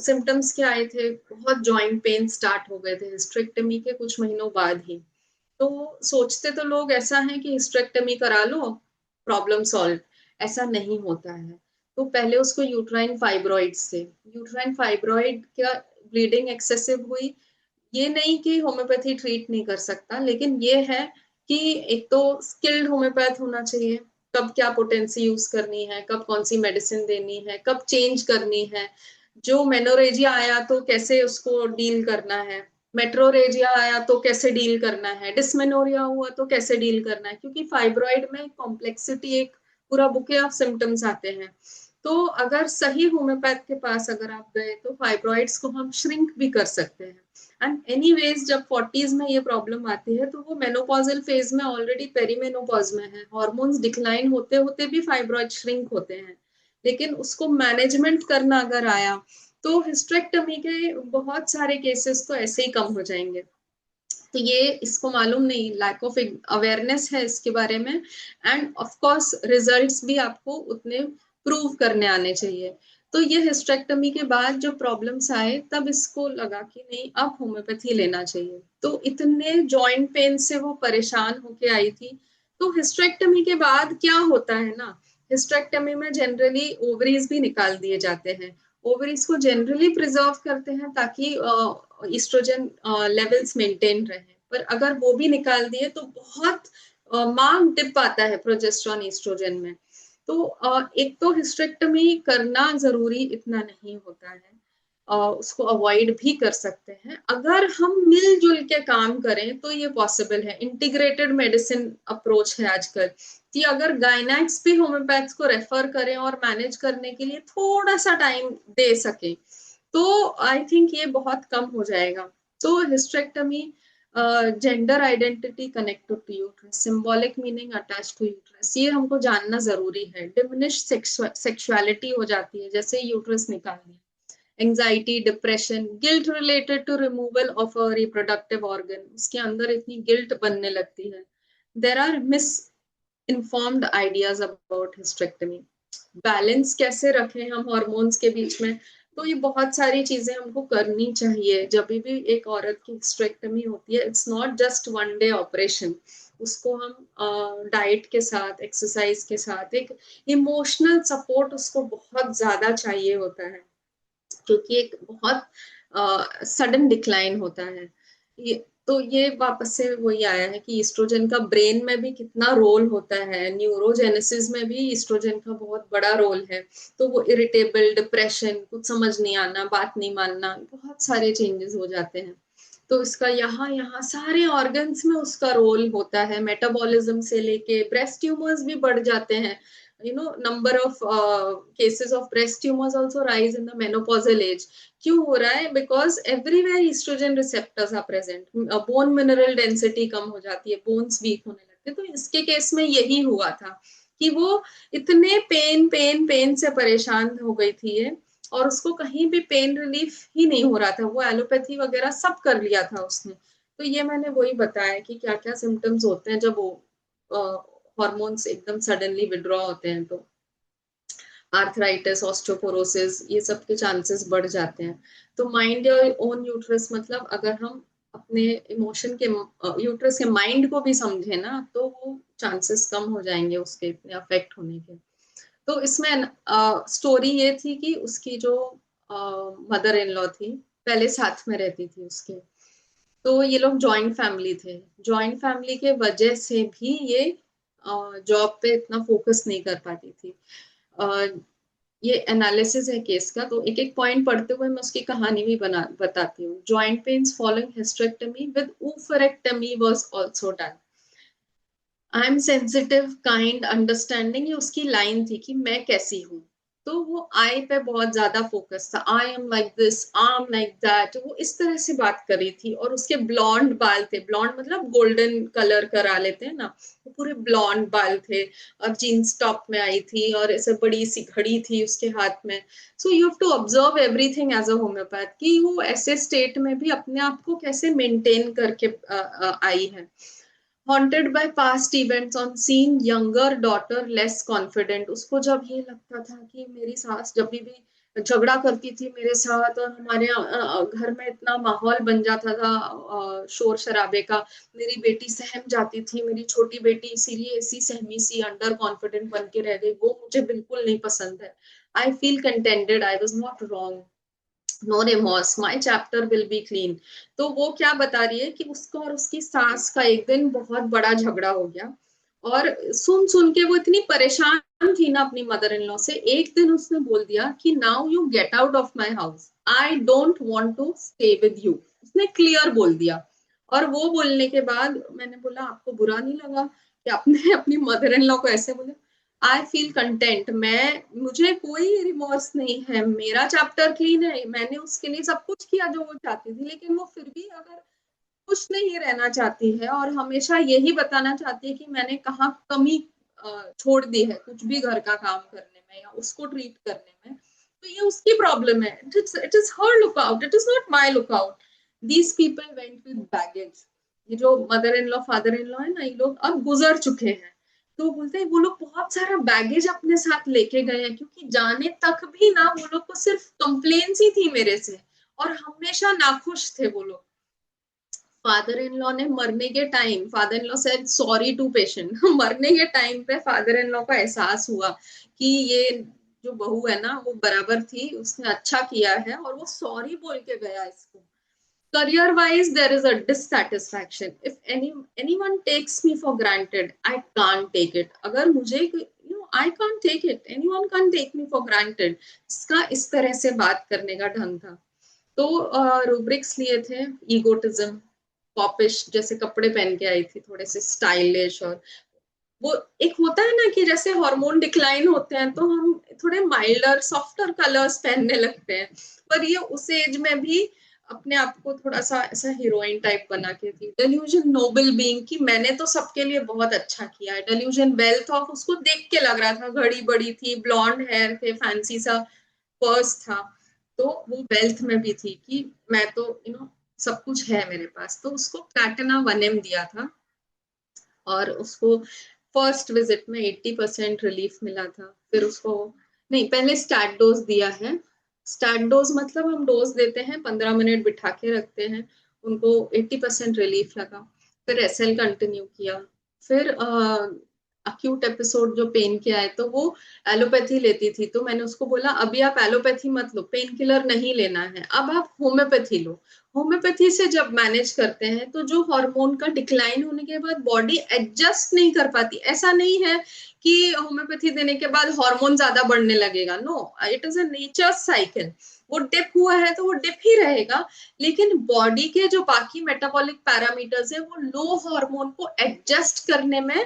सिम्टम्स क्या आए थे? बहुत जॉइंट पेन स्टार्ट हो गए थे हिस्टेरेक्टमी के कुछ महीनों बाद ही। तो सोचते तो लोग ऐसा है कि हिस्टेरेक्टमी करा लो, प्रॉब्लम सॉल्व। ऐसा नहीं होता है। तो पहले उसको यूट्राइन फाइब्रॉइड से, यूट्राइन फाइब्रॉइड क्या ब्लीडिंग एक्सेसिव हुई, ये नहीं कि होम्योपैथी ट्रीट नहीं कर सकता, लेकिन ये है कि एक तो स्किल्ड होम्योपैथ होना चाहिए, कब क्या पोटेंसी यूज करनी है, कब कौन सी मेडिसिन देनी है, कब चेंज करनी है। जो मेनोरेजिया आया तो कैसे उसको डील करना है, मेट्रोरेजिया आया तो कैसे डील करना है, डिस्मेनोरिया हुआ तो कैसे डील करना है, क्योंकि फाइब्रॉइड में कॉम्प्लेक्सिटी, एक पूरा बुके ऑफ सिम्टम्स आते हैं। तो अगर सही होम्योपैथ के पास अगर आप गए तो फाइब्रॉइड्स को हम श्रिंक भी कर सकते हैं। एंड एनीवेज जब 40s में ये प्रॉब्लम आती है तो वो मेनोपॉजल फेज में ऑलरेडी पेरीमेनोपॉज में है, हॉर्मोन्स डिक्लाइन होते होते भी फाइब्रॉइड श्रिंक होते हैं। लेकिन उसको मैनेजमेंट करना अगर आया तो हिस्टेरेक्टमी के बहुत सारे केसेस तो ऐसे ही कम हो जाएंगे। तो ये इसको मालूम नहीं, लैक ऑफ अवेयरनेस है इसके बारे में। एंड ऑफ कोर्स रिजल्ट्स भी आपको उतने प्रूव करने आने चाहिए। तो ये हिस्टेरेक्टमी के बाद जो प्रॉब्लम्स आए तब इसको लगा कि नहीं, अब होम्योपैथी लेना चाहिए। तो इतने जॉइंट पेन से वो परेशान होके आई थी। तो हिस्टेरेक्टमी के बाद क्या होता है ना, हिस्टेरेक्टमी में जनरली ओवरीज भी निकाल दिए जाते हैं। ओवरीज को जनरली प्रिजर्व करते हैं ताकि ईस्ट्रोजन लेवल्स मेंटेन रहे, पर अगर वो भी निकाल दिए तो बहुत मार्क डिप आता है प्रोजेस्टेरॉन ईस्ट्रोजन में। तो एक तो हिस्टेरेक्टमी करना जरूरी इतना नहीं होता है, उसको अवॉइड भी कर सकते हैं अगर हम मिलजुल के काम करें तो ये पॉसिबल है। इंटीग्रेटेड मेडिसिन अप्रोच है आजकल, कि अगर गायनेक्स भी होम्योपैथ्स को रेफर करें और मैनेज करने के लिए थोड़ा सा टाइम दे सके, तो आई थिंक ये बहुत कम हो जाएगा। तो hysterectomy, gender identity connected to uterus, symbolic meaning attach to uterus, ये हमको जानना जरूरी है। डिमिनिश सेक्सुअलिटी हो जाती है जैसे यूट्रस निकाल दिया, anxiety, depression, guilt related to removal of a reproductive organ, उसके अंदर इतनी गिल्ट बनने लगती है। There are misinformed ideas about hysterectomy. Balance कैसे रखें हम हॉर्मोन्स के बीच में, तो ये बहुत सारी चीजें हमको करनी चाहिए जब भी एक औरत की हिस्टेरेक्टमी होती है। It's not just one day operation, उसको हम डाइट के साथ, एक्सरसाइज के साथ, एक इमोशनल सपोर्ट उसको बहुत ज्यादा चाहिए होता है, क्योंकि एक बहुत सडन डिक्लाइन होता है ये। तो ये वापस से वही आया है कि ईस्ट्रोजन का ब्रेन में भी कितना रोल होता है, न्यूरोजेनेसिस में भी ईस्ट्रोजन का बहुत बड़ा रोल है। तो वो इरिटेबल, डिप्रेशन, कुछ समझ नहीं आना, बात नहीं मानना, बहुत सारे चेंजेस हो जाते हैं। तो इसका यहाँ यहाँ सारे ऑर्गन्स में उसका रोल होता है, मेटाबॉलिज्म से लेके ब्रेस्ट ट्यूमर्स भी बढ़ जाते हैं। Number of cases of breast tumours also rise in the menopausal age. क्यों हो रहा है? Because everywhere oestrogen receptors are present, bone mineral density कम हो जाती है, बोन्स वीक होने लगते हैं। तो इसके केस में यही हुआ था कि वो इतने पेन पेन पेन से परेशान हो गई थी ये, और उसको कहीं भी पेन रिलीफ ही नहीं हो रहा था। वो एलोपैथी वगैरह सब कर लिया था उसने। तो ये मैंने वही बताया कि क्या क्या सिम्टम्स होते हैं जब वो हॉर्मोन्स एकदम सडनली विड्रॉ होते हैं। तो आर्थराइटिस, ऑस्टियोपोरोसिस, ये सब के चांसेस बढ़ जाते हैं। तो माइंड योर ओन यूट्रस, मतलब अगर हम अपने इमोशन के, यूट्रस के माइंड को भी समझे ना, तो वो चांसेस कम हो जाएंगे उसके इतने अफेक्ट होने के। तो इसमें स्टोरी ये थी कि उसकी जो मदर इन लॉ थी, पहले साथ में रहती थी उसके। तो ये लोग जॉइंट फैमिली थे। जॉइंट फैमिली के वजह से भी ये जॉब पे इतना फोकस नहीं कर पाती थी। ये एनालिसिस है केस का, तो एक एक पॉइंट पढ़ते हुए मैं उसकी कहानी भी बताती हूँ। Joint pains following hysterectomy with oophorectomy was also done. I am sensitive, kind, understanding, ये उसकी लाइन थी कि मैं कैसी हूँ। तो वो आई पे बहुत ज्यादा फोकस था। I am like this, I am like that, वो इस तरह से बात कर रही थी। और उसके ब्लॉन्ड बाल थे, ब्लॉन्ड मतलब गोल्डन कलर करा लेते हैं ना, वो पूरे ब्लॉन्ड बाल थे। और जीन्स टॉप में आई थी, और ऐसे बड़ी सी घड़ी थी उसके हाथ में। So you have to observe everything as a homoeopath, कि वो ऐसे स्टेट में भी अपने आप को कैसे मेंटेन करके आई है। Haunted bye past events on seeing younger daughter less confident. उसको जब ये लगता था कि मेरी सास जब भी झगड़ा करती थी मेरे साथ, और हमारे घर में इतना माहौल बन जाता था शोर शराबे का, मेरी बेटी सहम जाती थी, मेरी छोटी बेटी इसीलिए ऐसी सहमी सी अंडर कॉन्फिडेंट बन के रह गई, वो मुझे बिल्कुल नहीं पसंद है। I feel contented, I was not wrong, no remorse, my chapter will be clean. तो वो क्या बता रही है कि उसको और उसकी सास का एक दिन बहुत बड़ा झगड़ा हो गया। और सुन सुन के वो इतनी परेशान थी ना अपनी मदर इन लॉ से, एक दिन उसने बोल दिया कि now you get out of my house, I don't want to stay with you. उसने क्लियर बोल दिया। और वो बोलने के बाद मैंने बोला आपको बुरा नहीं लगा कि आपने अपनी मदर इन लॉ को ऐसे बोला? आई फील कंटेंट, मुझे कोई रिमोर्स नहीं है, मेरा चैप्टर क्लीन है, मैंने उसके लिए सब कुछ किया जो वो चाहती थी। लेकिन वो फिर भी अगर खुश नहीं रहना चाहती है और हमेशा यही बताना चाहती है कि मैंने कहाँ कमी छोड़ दी है कुछ भी घर का काम करने में या उसको ट्रीट करने में, तो ये उसकी प्रॉब्लम है। It is her lookout, it is not my lookout. These people went with baggage. ये जो mother in law father in law है ना, ये लोग अब गुजर चुके हैं। तो बोलते हैं वो लोग बहुत सारा बैगेज अपने साथ लेके गए हैं, क्योंकि जाने तक भी ना वो लोग को सिर्फ कंप्लेन्स ही थी मेरे से, और हमेशा नाखुश थे वो लोग। फादर इन लॉ ने मरने के time, father in law said sorry to patient. मरने के टाइम पे फादर इन लॉ को एहसास हुआ कि ये जो बहू है ना वो बराबर थी, उसने अच्छा किया है, और वो सॉरी बोल के गया इसको। career wise there is a dissatisfaction, if anyone takes me for granted I can't take it। अगर मुझे I can't take it, anyone can't take me for granted। इसका इस तरह से बात करने का ढंग था। तो रूब्रिक्स लिए थे, ईगोटिज्म, पॉपिश, जैसे कपड़े पहन के आई थी थोड़े से स्टाइलिश। और वो एक होता है ना कि जैसे हार्मोन डिक्लाइन होते हैं तो हम थोड़े माइल्डर सॉफ्टर कलर्स पहनने लगते हैं, पर ये उस एज में भी अपने आप को थोड़ा सा ऐसा हीरोइन टाइप बना के थी। डेल्यूजन नोबल बीइंग, कि मैंने तो सबके लिए बहुत अच्छा किया है। डेल्यूजन वेल्थ ऑफ, उसको देख के लग रहा था, घड़ी बड़ी थी, ब्लॉन्ड हेयर थे, फैंसी सा पर्स था। तो वो वेल्थ में भी थी कि मैं तो सब कुछ है मेरे पास। तो उसको प्लैटिना 1M दिया था, और उसको फर्स्ट विजिट में 80% रिलीफ मिला था। फिर उसको, नहीं, पहले स्टैट डोज दिया है। स्टैट डोज मतलब हम डोज देते हैं, 15 मिनट बिठा के रखते हैं, उनको 80% रिलीफ लगा। फिर SL कंटिन्यू किया, फिर अक्यूट एपिसोड जो पेन के आए तो वो एलोपैथी लेती थी, तो मैंने उसको बोला अभी आप एलोपैथी मत लो, पेन किलर नहीं लेना है, अब आप होम्योपैथी लो। होम्योपैथी से जब मैनेज करते हैं तो जो हार्मोन का डिक्लाइन होने के बाद बॉडी एडजस्ट नहीं कर पाती, ऐसा नहीं है कि होम्योपैथी देने के बाद हार्मोन ज्यादा बढ़ने लगेगा, no, it is a nature cycle. वो डिप हुआ है तो वो डिप ही रहेगा, लेकिन बॉडी के जो बाकी मेटाबॉलिक पैरामीटर्स है वो लो हार्मोन को एडजस्ट करने में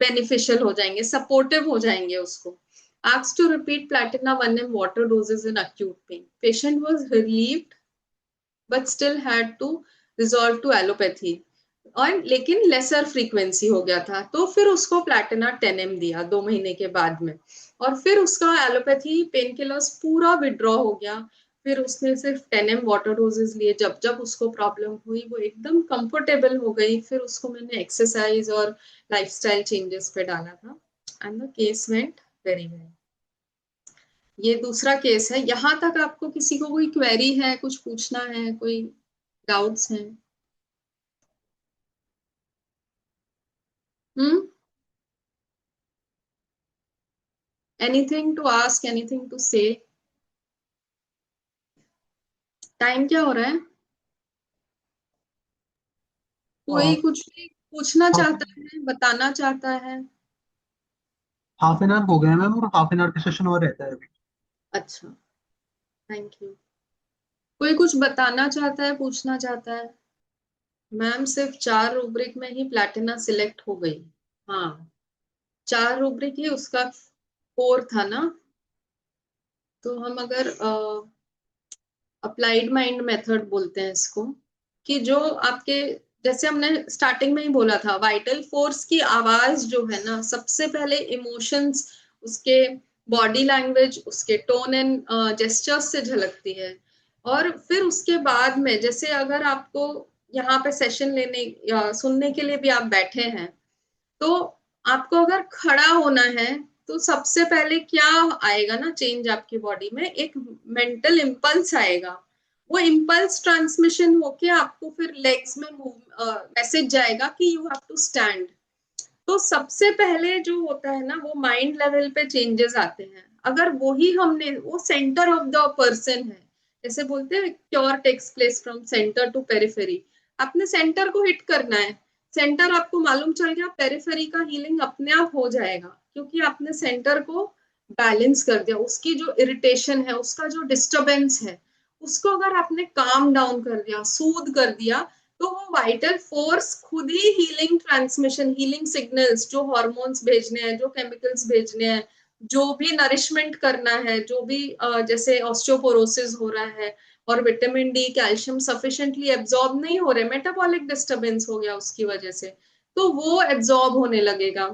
बेनिफिशियल हो जाएंगे, सपोर्टिव हो जाएंगे उसको। asked to repeat platina 1 in water doses in acute pain, patient was relieved but still had to resort to allopathy, और लेकिन लेसर फ्रीक्वेंसी हो गया था, तो फिर उसको प्लैटिना 10 mg दिया 2 महीने के बाद में, और फिर उसका एलोपैथी पेन किलर्स पूरा विड्रॉ हो गया। फिर उसने सिर्फ 10 mg वाटर डोजेस लिए, जब जब उसको प्रॉब्लम हुई वो एकदम कंफर्टेबल हो गई, फिर उसको मैंने एक्सरसाइज और लाइफस्टाइल चेंजेस पे डाला था, and the case went very well. ये दूसरा केस है। यहाँ तक आपको किसी को कोई क्वेरी है, कुछ पूछना है, कोई डाउट्स हैं? Hmm, anything to ask, anything to say? Time क्या हो रहा है? कोई और कुछ भी पूछना हाफ चाहता है, बताना चाहता है? हाफ एन आवर हो गया मैम, और हाफ एन आवर का सेशन और रहता है अभी। अच्छा, थैंक यू। कोई कुछ बताना चाहता है, पूछना चाहता है? मैम सिर्फ 4 रूब्रिक में ही प्लैटिना सिलेक्ट हो गई। हाँ, 4 रूब्रिक ही उसका कोर था ना। तो हम अगर अप्लाइड माइंड मेथड बोलते हैं इसको, कि जो आपके, जैसे हमने स्टार्टिंग में ही बोला था, वाइटल फोर्स की आवाज जो है ना, सबसे पहले इमोशंस, उसके बॉडी लैंग्वेज, उसके टोन एंड जेस्चर्स से झलकती है। और फिर उसके बाद में, जैसे अगर आपको यहाँ पे सेशन लेने या सुनने के लिए भी आप बैठे हैं, तो आपको अगर खड़ा होना है, तो सबसे पहले क्या आएगा ना चेंज आपकी बॉडी में, एक मेंटल इम्पल्स आएगा। वो इम्पल्स ट्रांसमिशन होके आपको फिर लेग्स में मैसेज जाएगा कि यू हैव टू स्टैंड। तो सबसे पहले जो होता है ना, वो माइंड लेवल पे चेंजेस आते हैं। अगर वही हमने, वो सेंटर ऑफ द पर्सन है, जैसे बोलते हैं cure takes place from centre to periphery. आपने सेंटर को हिट करना है, सेंटर आपको मालूम चल गया, पेरिफेरी का हीलिंग अपने आप हो जाएगा, क्योंकि आपने सेंटर को बैलेंस कर दिया। उसकी जो इरिटेशन है, उसका जो डिस्टरबेंस है, उसको अगर आपने काम डाउन कर दिया, सूद कर दिया, तो वो वाइटल फोर्स खुद ही हीलिंग ट्रांसमिशन, हीलिंग सिग्नल्स, जो हॉर्मोन्स भेजने हैं, जो केमिकल्स भेजने हैं, जो भी नरिशमेंट करना है, जो भी जैसे ऑस्टियोपोरोसिस हो रहा है और vitamin D calcium sufficiently absorb नहीं हो रहे, मेटाबॉलिक डिस्टरबेंस हो गया उसकी वजह से, तो वो एब्जॉर्ब होने लगेगा।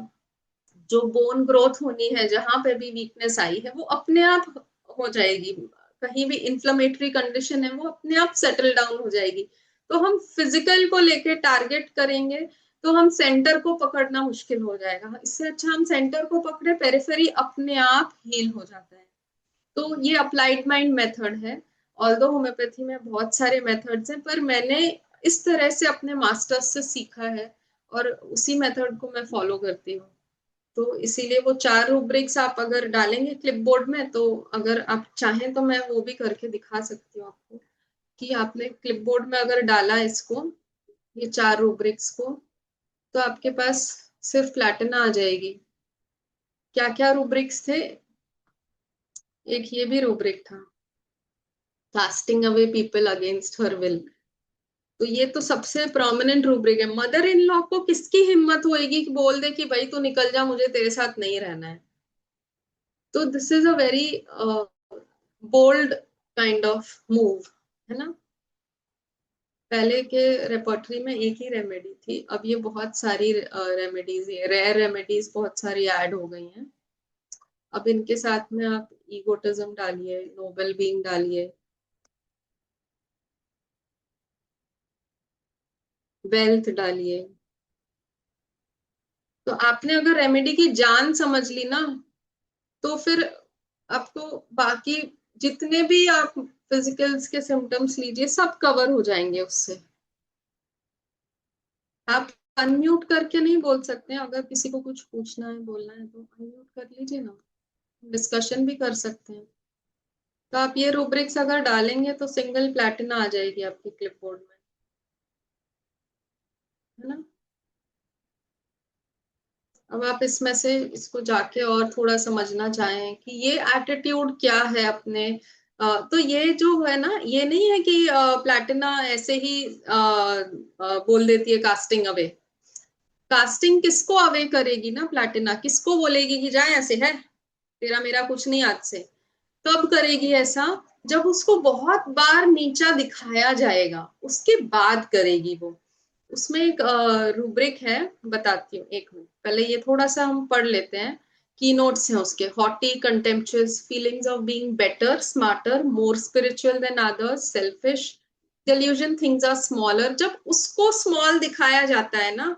जो बोन ग्रोथ होनी है, जहां पे भी वीकनेस आई है, वो अपने आप हो जाएगी। कहीं भी इंफ्लेमेटरी कंडीशन है, वो अपने आप सेटल डाउन हो जाएगी। तो हम फिजिकल को लेके टारगेट करेंगे, तो हम सेंटर को पकड़ना मुश्किल हो जाएगा। इससे अच्छा हम सेंटर को पकड़े, पेरिफेरी अपने आप हील हो जाता है। तो ये अप्लाइड माइंड मेथड है। ऑल्दो होम्योपैथी में बहुत सारे मेथड्स हैं, पर मैंने इस तरह से अपने मास्टर्स से सीखा है, और उसी मेथड को मैं फॉलो करती हूँ। तो इसीलिए वो 4 रूब्रिक्स आप अगर डालेंगे क्लिपबोर्ड में, तो अगर आप चाहें तो मैं वो भी करके दिखा सकती हूँ आपको, कि आपने क्लिपबोर्ड में अगर डाला इसको, ये 4 रूब्रिक्स को, तो आपके पास सिर्फ प्लैटिना आ जाएगी। क्या क्या रूब्रिक्स थे? एक ये भी रूब्रिक था, casting away people against her will. तो ये तो सबसे प्रोमिनेंट रूब्रिक है। मदर इन लॉ को किसकी हिम्मत होएगी कि बोल दे कि भाई तू निकल जा, मुझे तेरे साथ नहीं रहना है? तो this is a very bold kind of move, है ना। पहले के रेपर्टरी में एक ही रेमेडी थी, अब ये बहुत सारी रेमेडीज, रेयर रेमेडीज बहुत सारी ऐड हो गई हैं। अब इनके साथ में आप ईगोटिज्म डालिए, नोबल बीइंग डालिए, वेल्थ डालिए। तो आपने अगर रेमेडी की जान समझ ली ना, तो फिर आपको बाकी जितने भी आप फिजिकल्स के सिम्टम्स लीजिए, सब कवर हो जाएंगे उससे। आप अनम्यूट करके नहीं बोल सकते हैं, अगर किसी को कुछ पूछना है बोलना है तो अनम्यूट कर लीजिए ना, डिस्कशन भी कर सकते हैं। तो आप ये रूब्रिक्स अगर डालेंगे तो सिंगल प्लैटिना आ जाएगी आपकी क्लिपबोर्ड में, है ना। अब आप इसमें से इसको जाके और थोड़ा समझना चाहें कि ये एटीट्यूड क्या है अपने, तो ये जो है ना, ये नहीं है कि प्लैटिना ऐसे ही बोल देती है कास्टिंग अवे। कास्टिंग किसको अवे करेगी ना, प्लैटिना किसको बोलेगी कि जा ऐसे है, तेरा मेरा कुछ नहीं आज से। कब करेगी ऐसा, जब उसको बहुत बार नीचा दिखाया जाएगा उसके बाद करेगी वो। उसमें एक रूब्रिक है, बताती हूँ, एक मिनट पहले ये थोड़ा सा हम पढ़ लेते हैं। की नोट्स हैं उसके: haughty, contemptuous, feelings of being better, smarter, more spiritual than others, selfish, delusion, things are smaller. जब उसको स्मॉल दिखाया जाता है ना,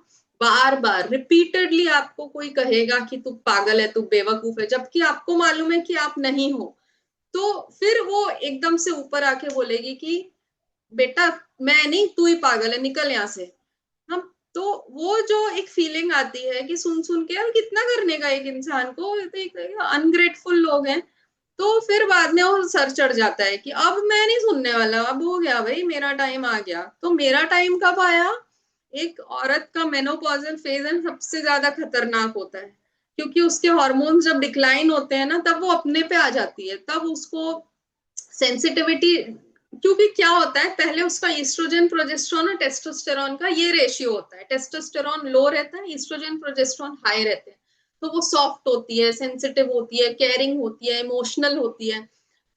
बार बार रिपीटेडली आपको कोई कहेगा कि तू पागल है, तू बेवकूफ है, जबकि आपको मालूम है कि आप नहीं हो, तो फिर वो एकदम से ऊपर आके बोलेगी कि बेटा मैं नहीं, तू ही पागल है, निकल यहाँ से। हम तो वो जो एक फीलिंग आती है कि सुन सुन के यार कितना करने का एक इंसान को, तो एक अनग्रेटफुल लोग हैं। तो फिर बाद में वो सर चढ़ जाता है कि अब मैं नहीं सुनने वाला, अब हो गया भाई, मेरा टाइम आ गया। तो मेरा टाइम कब आया, एक औरत का मेनोपॉजल फेज है, सबसे ज्यादा खतरनाक होता है, क्योंकि उसके हार्मोन्स जब डिक्लाइन होते हैं ना, तब वो अपने पे आ जाती है, तब उसको सेंसिटिविटी। क्योंकि क्या होता है, पहले उसका ईस्ट्रोजन, प्रोजेस्टेरॉन और टेस्टोस्टेरॉन का ये रेशियो होता है, टेस्टोस्टेरॉन लो रहता है, ईस्ट्रोजन प्रोजेस्टेरॉन हाई रहते हैं। तो वो सॉफ्ट होती है, सेंसिटिव होती है, केयरिंग होती है, इमोशनल होती है।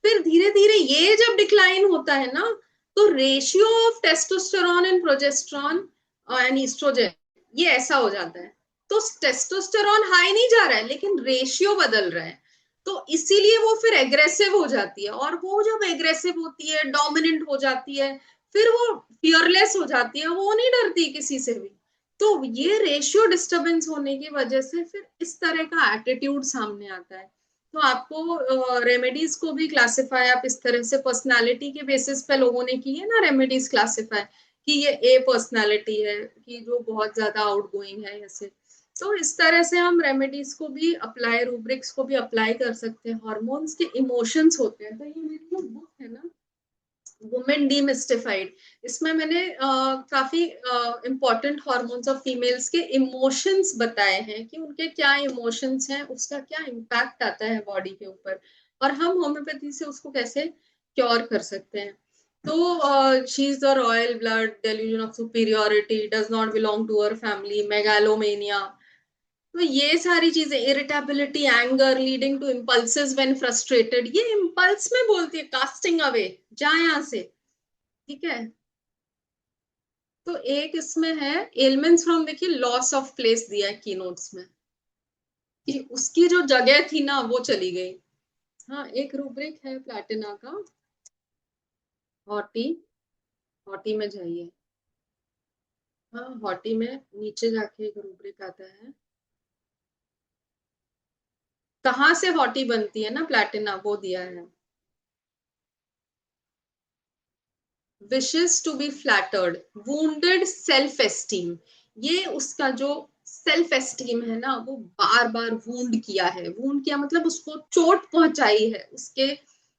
फिर धीरे धीरे ये जब डिक्लाइन होता है ना, तो ratio of testosterone and progesterone and oestrogen ये ऐसा हो जाता है। तो टेस्टोस्टेरॉन हाई नहीं जा रहा है, लेकिन रेशियो बदल रहा है। तो इसीलिए वो फिर एग्रेसिव हो जाती है, और वो जब एग्रेसिव होती है, डोमिनेंट हो जाती है, फिर वो फियरलेस हो जाती है, वो नहीं डरती किसी से भी। तो ये रेशियो डिस्टरबेंस होने की वजह से फिर इस तरह का एटीट्यूड सामने आता है। तो आपको रेमेडीज को भी क्लासिफाई आप इस तरह से पर्सनालिटी के बेसिस पे लोगों ने की है ना, रेमेडीज क्लासिफाई कि ये ए पर्सनालिटी है, कि जो बहुत ज्यादा आउटगोइंग है ऐसे। तो इस तरह से हम रेमेडीज को भी अप्लाई, रूब्रिक्स को भी अप्लाई कर सकते हैं। हॉर्मोन्स के इमोशंस होते हैं, तो ये मेरी जो बुक है ना, वुमेन डीमिस्टिफाइड, इसमें मैंने काफी इंपॉर्टेंट हॉर्मोन्स ऑफ फीमेल्स के इमोशंस बताए हैं कि उनके क्या इमोशंस हैं, उसका क्या इम्पैक्ट आता है बॉडी के ऊपर, और हम होम्योपैथी से उसको कैसे क्योर कर सकते हैं। तो she is the royal blood, delusion of superiority, does not belong to our family, megalomania. तो ये सारी चीजें, irritability, anger leading to impulses when frustrated, ये इम्पल्स में बोलती है कास्टिंग अवे, जा यहाँ से, ठीक है। तो एक इसमें है एलिमेंट्स फ्रॉम, देखिए लॉस ऑफ प्लेस दिया है की नोट्स में, कि उसकी जो जगह थी ना वो चली गई। हाँ, एक रूब्रिक है प्लैटिना का, हॉटी, हॉटी में जाइए। हाँ, हॉटी में नीचे जाके एक रूब्रिक आता है, कहाँ से हॉटी बनती है ना प्लैटिना, वो दिया है। Wishes to be flattered, wounded self esteem, ये उसका जो सेल्फ एस्टीम है ना, वो बार बार वुंड किया है। वुंड किया मतलब उसको चोट पहुंचाई है, उसके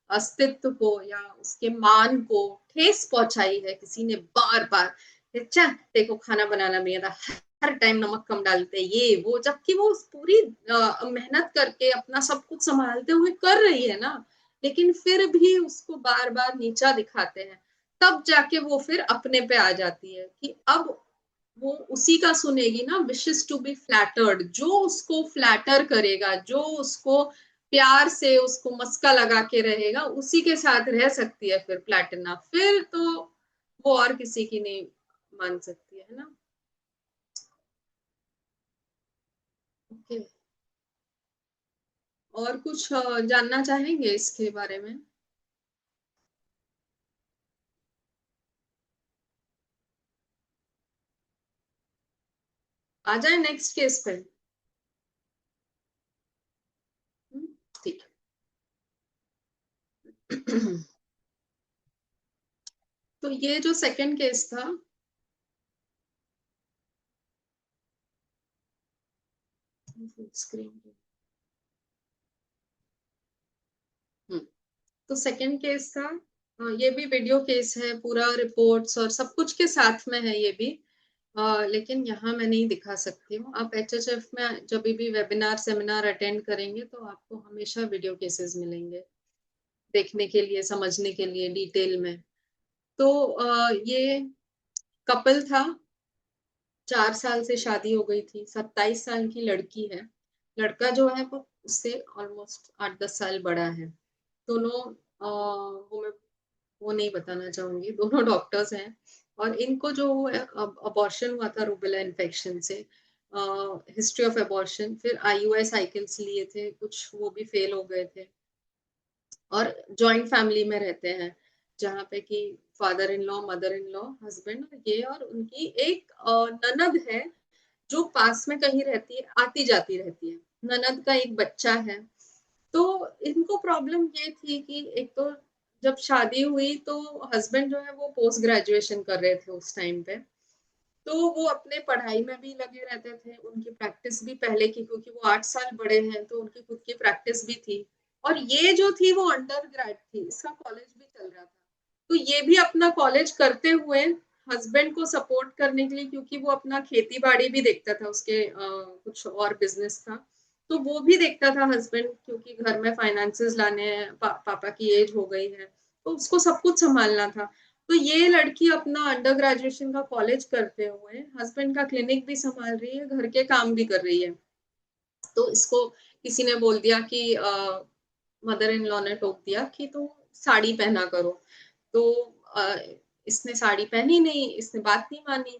अस्तित्व को या उसके मान को ठेस पहुंचाई है किसी ने बार बार। अच्छा देखो खाना बनाना भी आता, हर टाइम नमक कम डालते हैं, ये वो, जबकि वो पूरी मेहनत करके अपना सब कुछ संभालते हुए कर रही है ना, लेकिन फिर भी उसको बार बार नीचा दिखाते हैं। तब जाके वो फिर अपने पे आ जाती है कि अब वो उसी का सुनेगी ना, विशेस टू बी फ्लैटर्ड, जो उसको फ्लैटर करेगा, जो उसको प्यार से उसको मस्का लगा के रहेगा, उसी के साथ रह सकती है फिर प्लैटिना, फिर तो वो और किसी की नहीं मान सकती है ना। ओके, और कुछ जानना चाहेंगे इसके बारे में? आ जाए नेक्स्ट केस पे। ठीक है। तो ये जो सेकंड केस था, स्क्रीन। तो सेकंड केस था, ये भी वीडियो केस है, पूरा रिपोर्ट्स और सब कुछ के साथ में है ये भी। लेकिन यहाँ मैं नहीं दिखा सकती हूँ। आप एचएचएफ में जब भी वेबिनार सेमिनार अटेंड करेंगे तो आपको हमेशा वीडियो केसेस मिलेंगे देखने के लिए, समझने के लिए डिटेल में। तो ये कपल था, 4 साल से शादी हो गई थी, 27 साल की लड़की है। लड़का जो है वो उससे ऑलमोस्ट 8-10 साल बड़ा है। दोनों वो मैं वो नहीं बताना चाहूंगी, दोनों डॉक्टर्स हैं। और इनको जो अबॉर्शन हुआ था रूबेला इन्फेक्शन से, हिस्ट्री ऑफ अबॉर्शन, फिर आईयूआई साइकिल्स लिए थे कुछ, वो भी फेल हो गए थे। और जॉइंट फैमिली में रहते हैं जहाँ पे कि father in law, mother in law, husband, ये और उनकी एक ननद है जो पास में कहीं रहती है, आती जाती रहती है। ननद का एक बच्चा है। तो इनको प्रॉब्लम ये थी कि एक तो जब शादी हुई तो हस्बैंड जो है वो पोस्ट ग्रेजुएशन कर रहे थे उस टाइम पे। तो वो अपने पढ़ाई में भी लगे रहते थे, उनकी प्रैक्टिस भी पहले की, क्योंकि वो 8 साल बड़े हैं तो उनकी खुद की प्रैक्टिस भी थी। और ये जो थी वो अंडर ग्रेड थी, इसका कॉलेज भी चल रहा था। तो ये भी अपना कॉलेज करते हुए हस्बैंड को सपोर्ट करने के लिए, क्योंकि वो अपना खेती बाड़ी भी देखता था, उसके कुछ और बिजनेस था तो वो भी देखता था हस्बैंड, क्योंकि घर में फाइनेंसेस लाने हैं, पापा की एज हो गई है तो उसको सब कुछ संभालना था। तो ये लड़की अपना अंडर ग्रेजुएशन का कॉलेज करते हुए हस्बैंड का क्लिनिक भी संभाल रही है, घर के काम भी कर रही है। तो इसको किसी ने बोल दिया कि मदर इन लॉ ने टोक दिया कि तुम साड़ी पहना करो। तो इसने साड़ी पहनी नहीं, इसने बात नहीं मानी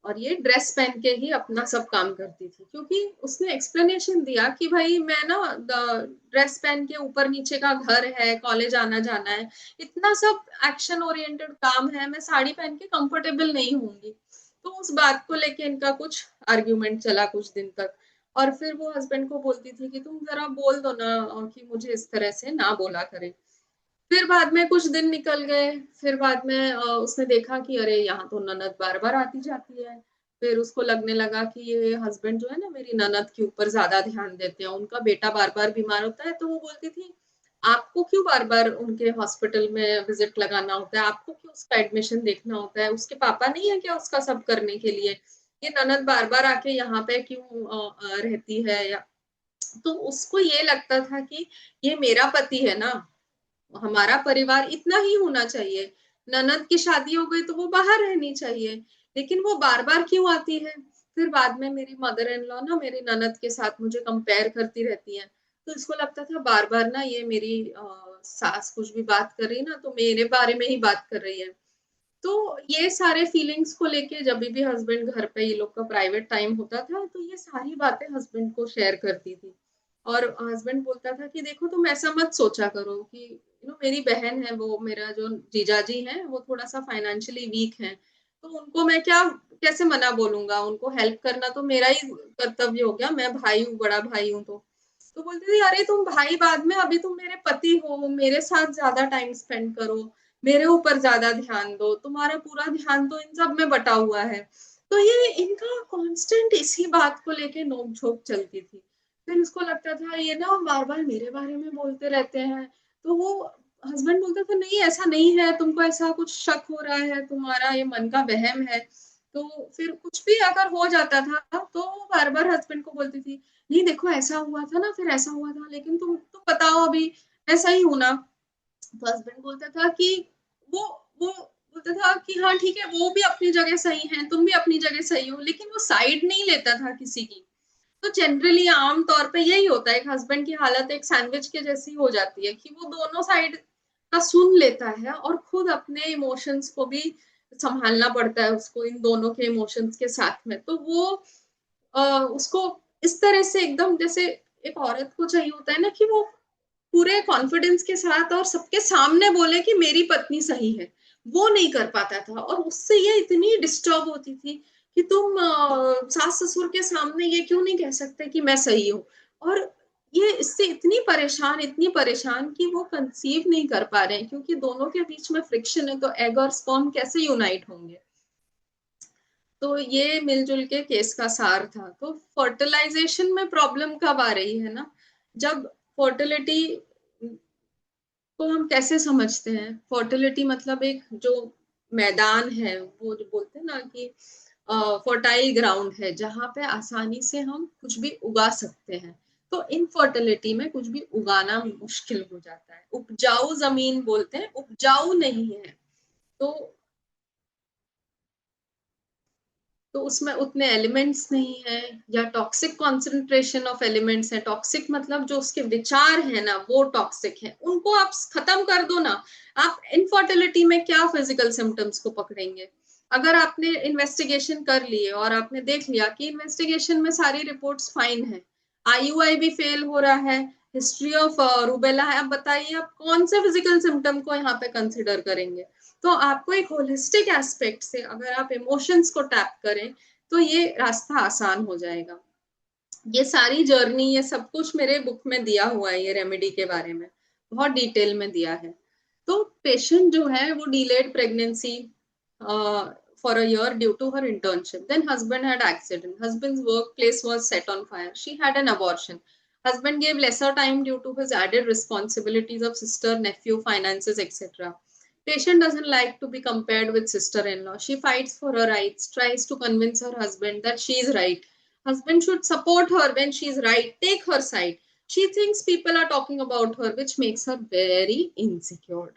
और ये ड्रेस पहन के ही अपना सब काम करती थी, क्योंकि उसने एक्सप्लेनेशन दिया कि भाई मैं ना ड्रेस पहन के ऊपर नीचे का घर है, कॉलेज आना जाना है, इतना सब एक्शन ओरिएंटेड काम है, मैं साड़ी पहन के कंफर्टेबल नहीं होंगी। तो उस बात को लेके इनका कुछ आर्ग्यूमेंट चला कुछ दिन तक। और फिर वो हस्बैंड को बोलती थी कि तुम जरा बोल दो ना कि मुझे इस तरह से ना बोला करे। फिर बाद में कुछ दिन निकल गए, फिर बाद में उसने देखा कि अरे यहाँ तो ननद बार बार आती जाती है। फिर उसको लगने लगा कि ये हस्बैंड जो है ना मेरी ननद के ऊपर ज्यादा ध्यान देते हैं, उनका बेटा बार बार बीमार होता है तो वो बोलती थी आपको क्यों बार बार उनके हॉस्पिटल में विजिट लगाना होता है, आपको क्यों उसका एडमिशन देखना होता है, उसके पापा नहीं है क्या उसका सब करने के लिए, ये ननद बार बार आके यहाँ पे क्यों रहती है या। तो उसको ये लगता था कि ये मेरा पति है ना, हमारा परिवार इतना ही होना चाहिए, ननद की शादी हो गई तो वो बाहर रहनी चाहिए, लेकिन वो बार बार क्यों आती है। फिर बाद में मेरी मदर इन लॉ ना मेरी ननद के साथ मुझे कंपेयर करती रहती है। तो इसको लगता था बार बार ना ये मेरी सास कुछ भी बात कर रही है ना तो मेरे बारे में ही बात कर रही है। तो ये सारे फीलिंग्स को लेके जब भी हस्बैंड घर पे, ये लोग का प्राइवेट टाइम होता था तो ये सारी बातें हस्बैंड को शेयर करती थी। और हस्बैंड बोलता था कि देखो तुम ऐसा मत सोचा करो कि मेरी बहन है, वो मेरा जो जीजाजी है वो थोड़ा सा फाइनेंशियली वीक है, तो उनको मैं क्या कैसे मना बोलूंगा, उनको हेल्प करना तो मेरा ही कर्तव्य हो गया, मैं भाई हूँ, बड़ा भाई हूँ। तो बोलती थी अरे तुम भाई बाद में, अभी तुम मेरे पति हो, मेरे साथ ज्यादा टाइम स्पेंड करो, मेरे ऊपर ज्यादा ध्यान दो, तुम्हारा पूरा ध्यान तो इन सब में बटा हुआ है। तो ये इनका कांस्टेंट इसी बात को लेके नोक झोंक चलती थी। फिर उसको लगता था ये ना बार बार मेरे बारे में बोलते रहते हैं। तो वो हस्बैंड बोलता था नहीं ऐसा नहीं है, तुमको ऐसा कुछ शक हो रहा है, तुम्हारा ये मन का वहम है। तो फिर कुछ भी अगर हो जाता था तो बार बार हस्बैंड को बोलती थी नहीं देखो ऐसा हुआ था ना, फिर ऐसा हुआ था, लेकिन तुम बताओ अभी मैं सही हूं ना। तो हस्बैंड बोलता था कि वो बोलता था कि हाँ ठीक है, वो भी अपनी जगह सही है, तुम भी अपनी जगह सही हो, लेकिन वो साइड नहीं लेता था किसी की। तो जनरली आम तौर पे यही होता है, एक हस्बैंड की हालत एक सैंडविच के जैसी हो जाती है कि वो दोनों साइड का सुन लेता है और खुद अपने इमोशंस को भी संभालना पड़ता है उसको, इन दोनों के इमोशंस के साथ में। तो वो उसको इस तरह से एकदम जैसे एक औरत को चाहिए होता है ना कि वो पूरे कॉन्फिडेंस के साथ और सबके सामने बोले कि मेरी पत्नी सही है, वो नहीं कर पाता था। और उससे ये इतनी डिस्टर्ब होती थी कि तुम सास ससुर के सामने ये क्यों नहीं कह सकते कि मैं सही हूँ। और ये इससे इतनी परेशान कि वो कंसीव नहीं कर पा रहे हैं, क्योंकि दोनों के बीच में फ्रिक्शन है, तो एग और स्पर्म कैसे यूनाइट होंगे। तो ये मिलजुल के केस का सार था। तो फर्टिलाइजेशन में प्रॉब्लम कब आ रही है ना, जब फर्टिलिटी को हम कैसे समझते हैं, फर्टिलिटी मतलब एक जो मैदान है, वो जो बोलते हैं ना कि फर्टाइल ग्राउंड है जहां पे आसानी से हम कुछ भी उगा सकते हैं। तो इनफर्टिलिटी में कुछ भी उगाना मुश्किल हो जाता है, उपजाऊ जमीन बोलते हैं, उपजाऊ नहीं है। तो तो उसमें उतने एलिमेंट्स नहीं है, या टॉक्सिक कॉन्सेंट्रेशन ऑफ एलिमेंट्स है। टॉक्सिक मतलब जो उसके विचार है ना वो टॉक्सिक है, उनको आप खत्म कर दो ना। आप इनफर्टिलिटी में क्या फिजिकल सिम्टम्स को पकड़ेंगे? अगर आपने इन्वेस्टिगेशन कर लिए और आपने देख लिया कि इन्वेस्टिगेशन में सारी रिपोर्ट्स फाइन है, आईयूआई भी फेल हो रहा है, हिस्ट्री ऑफ रूबेला है, अब बताइए आप कौन से फिजिकल सिम्टम को यहाँ पे कंसिडर करेंगे? तो आपको एक होलिस्टिक एस्पेक्ट से अगर आप इमोशंस को टैप करें तो ये रास्ता आसान हो जाएगा। ये सारी जर्नी, ये सब कुछ मेरे बुक में दिया हुआ है, ये रेमेडी के बारे में बहुत डिटेल में दिया है। तो पेशेंट जो है वो delayed pregnancy for a year due to her internship, then husband had accident, husband's workplace was set on fire, she had an abortion, husband gave lesser time due to his added responsibilities of sister, nephew, finances, etc. Patient doesn't like to be compared with sister-in-law, she fights for her rights, tries to convince her husband that she is right, husband should support her when she is right, take her side. She thinks people are talking about her, which makes her very insecure.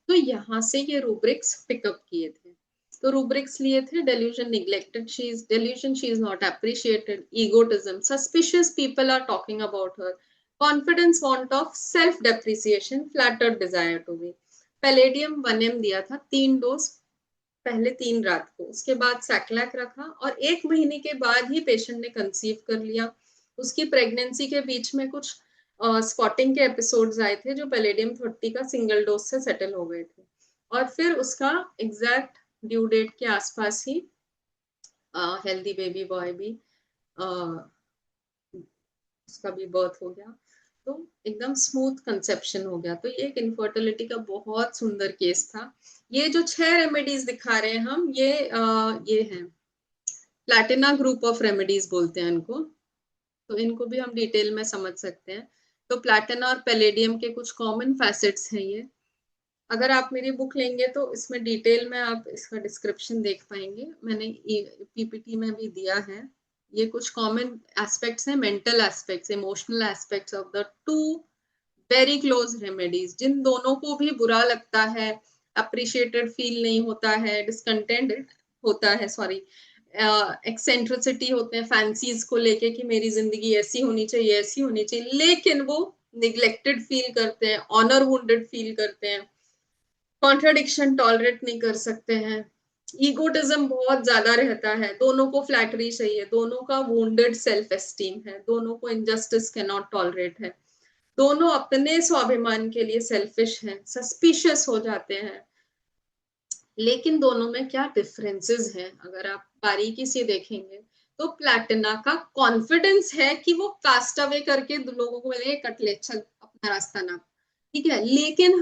तो यहाँ से ये rubrics pickup किए थे। तो rubrics लिए थे: delusion, neglected, she is delusion, she is not appreciated, egotism, suspicious people are talking about her, confidence, want of self depreciation, flattered desire to be। Palladium 1 mg दिया था, 3 डोज, पहले 3 रात को, उसके बाद सैक्लैक रखा और 1 महीने के बाद ही पेशेंट ने कंसीव कर लिया। उसकी प्रेगनेंसी के बीच में कुछ स्पॉटिंग के एपिसोड्स आए थे जो पैलेडियम 30 का सिंगल डोज से सेटल हो गए थे, और फिर उसका एग्जैक्ट ड्यू डेट के आसपास ही हेल्दी बेबी बॉय भी उसका भी बर्थ हो गया। तो एकदम स्मूथ कंसेप्शन हो गया। तो ये एक इनफर्टिलिटी का बहुत सुंदर केस था। ये जो 6 रेमेडीज दिखा रहे हैं हम, ये हैं प्लैटिना ग्रुप ऑफ रेमेडीज बोलते हैं इनको। तो इनको भी हम डिटेल में समझ सकते हैं। तो प्लैटिना और पैलेडियम के कुछ कॉमन फैसेट्स हैं ये। अगर आप मेरी बुक लेंगे तो इसमें डिटेल में आप इसका डिस्क्रिप्शन देख पाएंगे, मैंने पीपीटी में भी दिया है। ये कुछ कॉमन एस्पेक्ट्स हैं, mental aspects, emotional aspects of the two very close remedies, जिन दोनों को भी बुरा लगता है, अप्रिशिएटेड फील नहीं होता है, डिसकंटेंट होता है, सॉरी, एक्सेंट्रिसिटी होते हैं फैंसीज को लेके कि मेरी जिंदगी ऐसी होनी चाहिए, ऐसी होनी चाहिए, लेकिन वो निग्लेक्टेड फील करते हैं, ऑनर वुंडेड फील करते हैं, कॉन्ट्राडिक्शन टॉलरेट नहीं कर सकते हैं, ईगोटिज्म बहुत ज्यादा रहता है, दोनों को फ्लैटरी चाहिए, दोनों का वुंडेड सेल्फ एस्टीम है, दोनों को इनजस्टिस कैन नॉट टॉलरेट है, दोनों अपने स्वाभिमान के लिए सेल्फिश हैं, सस्पिशियस हो जाते हैं। लेकिन दोनों में क्या डिफरेंसेस हैं अगर आप बारीकी से देखेंगे, तो प्लैटिना का कॉन्फिडेंस है कि वो कास्ट अवे करके लोगों को बोलेंगे कटले चल अपना रास्ता ना, ठीक है। लेकिन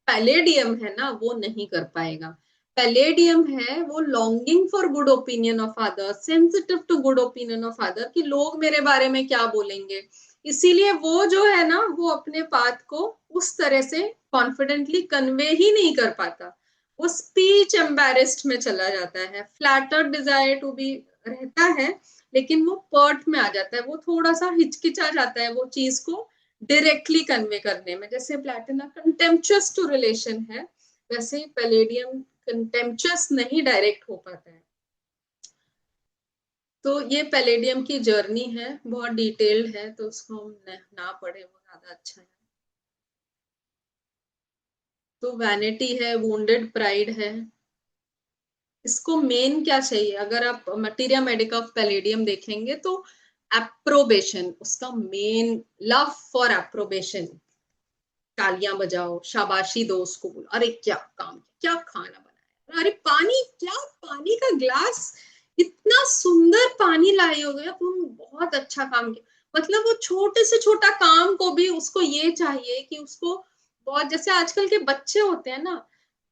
पैलेडियम है ना, वो नहीं कर पाएगा। पैलेडियम है वो longing for good opinion of other, sensitive to good opinion of other, कि लोग मेरे बारे में क्या बोलेंगे। इसीलिए वो जो है ना, वो अपने पाथ को उस तरह से कॉन्फिडेंटली कन्वे ही नहीं कर पाता, वो स्पीच एम्बेरेस्ड में चला जाता है। फ्लैटर्ड डिजायर टू बी रहता है, लेकिन वो पर्ट में आ जाता है, वो थोड़ा सा हिचकिचा जाता है वो चीज को डायरेक्टली कन्वे करने में। जैसे प्लैटिना कंटेम्पचुअस टू रिलेशन है, वैसे ही पैलेडियम कंटेम्पचुअस नहीं डायरेक्ट हो पाता है। तो ये पैलेडियम की जर्नी है, बहुत डिटेल्ड है, तो उसको हम ना पढ़े वो ज्यादा अच्छा है। तो वैनिटी है, वुंडेड प्राइड है। इसको मेन क्या चाहिए, अगर आप मटीरिया मेडिका ऑफ पैलेडियम देखेंगे तो एप्रोबेशन, उसका मेन लव फॉर एप्रोबेशन, तालियां बजाओ, शाबाशी दो उसको, बोलो अरे क्या काम, क्या खाना बनाया, अरे पानी, क्या पानी का ग्लास, इतना सुंदर पानी लाए हो गया तुम, बहुत अच्छा काम किया। मतलब वो छोटे से छोटा काम को भी उसको ये चाहिए कि उसको बहुत, जैसे आजकल के बच्चे होते हैं ना,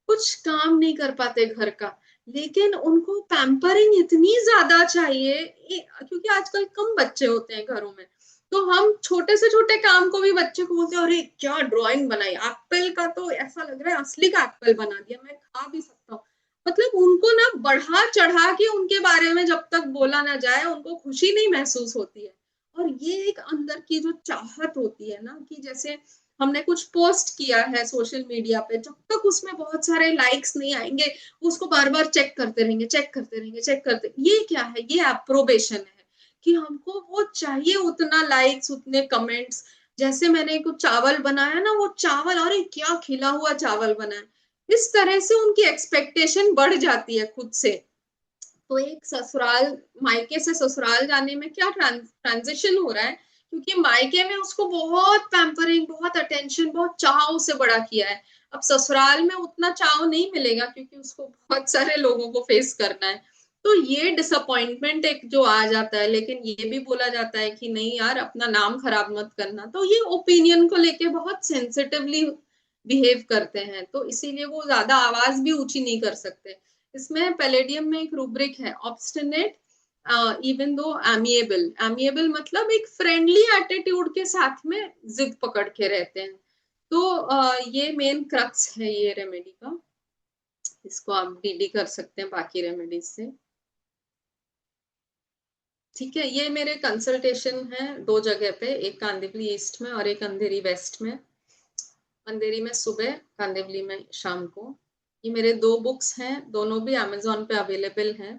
कुछ काम नहीं कर पाते घर का, लेकिन उनको पैम्परिंग इतनी ज्यादा चाहिए, क्योंकि आजकल कम बच्चे होते हैं घरों में, तो हम छोटे से छोटे काम को भी बच्चे को बोलते हैं अरे क्या ड्राइंग बनाई, एप्पल का तो ऐसा लग रहा है असली का एप्पल बना दिया, मैं खा भी सकता हूँ। मतलब उनको ना बढ़ा चढ़ा के उनके बारे में जब तक बोला ना जाए उनको खुशी नहीं महसूस होती है। और ये एक अंदर की जो चाहत होती है ना, कि जैसे हमने कुछ पोस्ट किया है सोशल मीडिया पे, जब तक उसमें बहुत सारे लाइक्स नहीं आएंगे उसको बार बार चेक करते रहेंगे, चेक करते रहेंगे, चेक करते, ये क्या है, ये अप्रोबेशन है कि हमको वो चाहिए, उतना लाइक्स उतने कमेंट्स। जैसे मैंने कुछ चावल बनाया ना, वो चावल अरे क्या खिला हुआ चावल बना है, इस तरह से उनकी एक्सपेक्टेशन बढ़ जाती है खुद से। तो एक ससुराल, मायके से ससुराल जाने में क्या ट्रांजिशन हो रहा है, क्योंकि मायके में उसको बहुत पैम्परिंग, बहुत अटेंशन, बहुत चाव से बड़ा किया है। अब ससुराल में उतना चाव नहीं मिलेगा क्योंकि उसको बहुत सारे लोगों को फेस करना है। तो ये डिसअपॉइंटमेंट एक जो आ जाता है, लेकिन ये भी बोला जाता है कि नहीं यार अपना नाम खराब मत करना, तो ये ओपिनियन को लेके बहुत सेंसिटिवली बिहेव करते हैं, तो इसीलिए वो ज्यादा आवाज भी ऊंची नहीं कर सकते। इसमें पैलेडियम में एक रूब्रिक है, obstinate even though amiable. Amiable मतलब एक फ्रेंडली एटीट्यूड के साथ में जिद पकड़ के रहते हैं। तो ये मेन क्रक्स है ये रेमेडी का, इसको आप डीडी कर सकते हैं बाकी रेमेडीज से। ठीक है, ये मेरे कंसल्टेशन है दो जगह पे, एक कांदिवली ईस्ट में और एक अंधेरी वेस्ट में। अंधेरी में सुबह, कांदिवली में शाम को। ये मेरे दो बुक्स हैं, दोनों भी अमेजोन पे अवेलेबल हैं।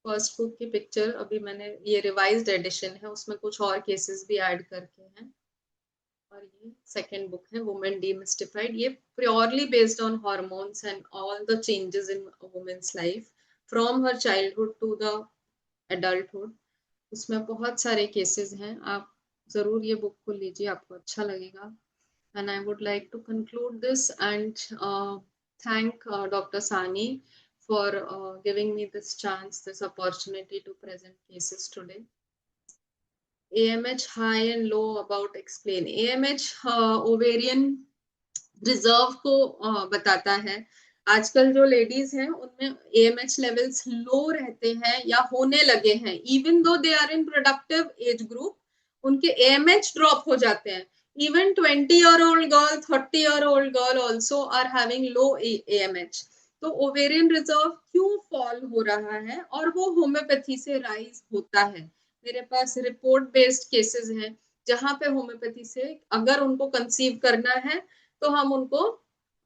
फर्स्ट बुक की पिक्चर अभी मैंने, ये रिवाइज्ड एडिशन है, उसमें कुछ और केसेस भी ऐड करके हैं। और ये सेकंड बुक है वुमेन डीमिस्टिफाइड, ये purely based on hormones and all the changes in women's life from her childhood to the adulthood. उसमें बहुत सारे केसेस हैं, आप जरूर ये बुक को लीजिए, आपको अच्छा लगेगा। And I would like to conclude this and thank Dr. Sani for giving me this chance, this opportunity to present cases today. AMH high and low about explain. AMH ovarian reserve को बताता है। आजकल जो ladies हैं उनमें AMH levels low रहते हैं या होने लगे हैं, even though they are in productive age group, उनके AMH ड्रॉप हो जाते हैं। Even 20-year-old girl, 30-year-old girl also are having low AMH। तो ओवेरियन रिजर्व क्यों फॉल हो रहा है, और वो होम्योपैथी से राइज होता है। मेरे पास रिपोर्ट बेस्ड केसेस हैं जहां पे होम्योपैथी से अगर उनको कंसीव करना है तो हम उनको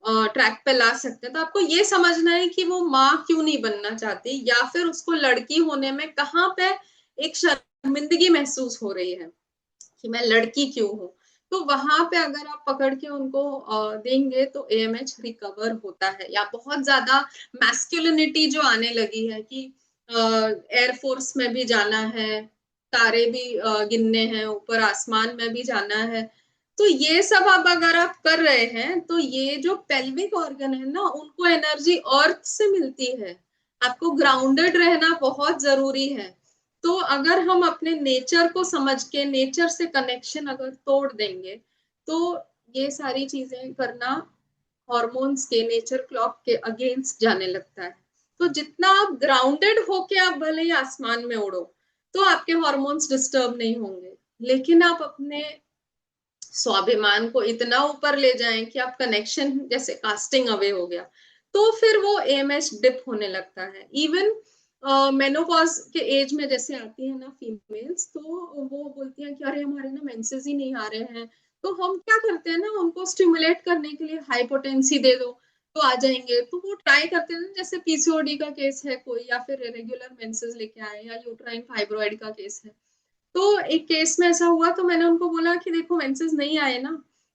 ट्रैक पे ला सकते हैं। तो आपको ये समझना है कि वो माँ क्यों नहीं बनना चाहती, या फिर उसको लड़की होने में कहाँ पे एक शर्मिंदगी महसूस हो रही है कि मैं लड़की क्यों हूँ। तो वहां पे अगर आप पकड़ के उनको देंगे तो AMH रिकवर होता है। या बहुत ज्यादा मैस्कुलिनिटी जो आने लगी है कि एयरफोर्स में भी जाना है, तारे भी गिनने हैं, ऊपर आसमान में भी जाना है, तो ये सब अब अगर आप कर रहे हैं तो ये जो पेल्विक ऑर्गन है ना, उनको एनर्जी अर्थ से मिलती है। आपको ग्राउंडेड रहना बहुत जरूरी है। तो अगर हम अपने नेचर को समझ के नेचर से कनेक्शन अगर तोड़ देंगे तो ये सारी चीजें करना हॉर्मोन्स के, नेचर क्लॉक के अगेंस्ट जाने लगता है। तो जितना आप ग्राउंडेड होके आप भले ही आसमान में उड़ो तो आपके हॉर्मोन्स डिस्टर्ब नहीं होंगे, लेकिन आप अपने स्वाभिमान को इतना ऊपर ले जाएं कि आप कनेक्शन जैसे कास्टिंग अवे हो गया, तो फिर वो AMH डिप होने लगता है। इवन मेनोपॉज के एज में जैसे आती है ना फीमेल्स, तो वो बोलती हैं कि अरे हमारे ना मेंसेस ही नहीं आ रहे हैं, तो हम क्या करते हैं ना, उनको स्टिमुलेट करने के लिए हाइपोटेंसी दे दो तो आ जाएंगे। तो वो ट्राई करते हैं ना, जैसे PCOD का केस है कोई, या फिर रेगुलर मेंसेस लेके आए, या यूट्राइन फाइब्रॉइड का केस है। तो एक केस में ऐसा हुआ तो मैंने उनको बोला कि देखो मेंसेस नहीं आए ना,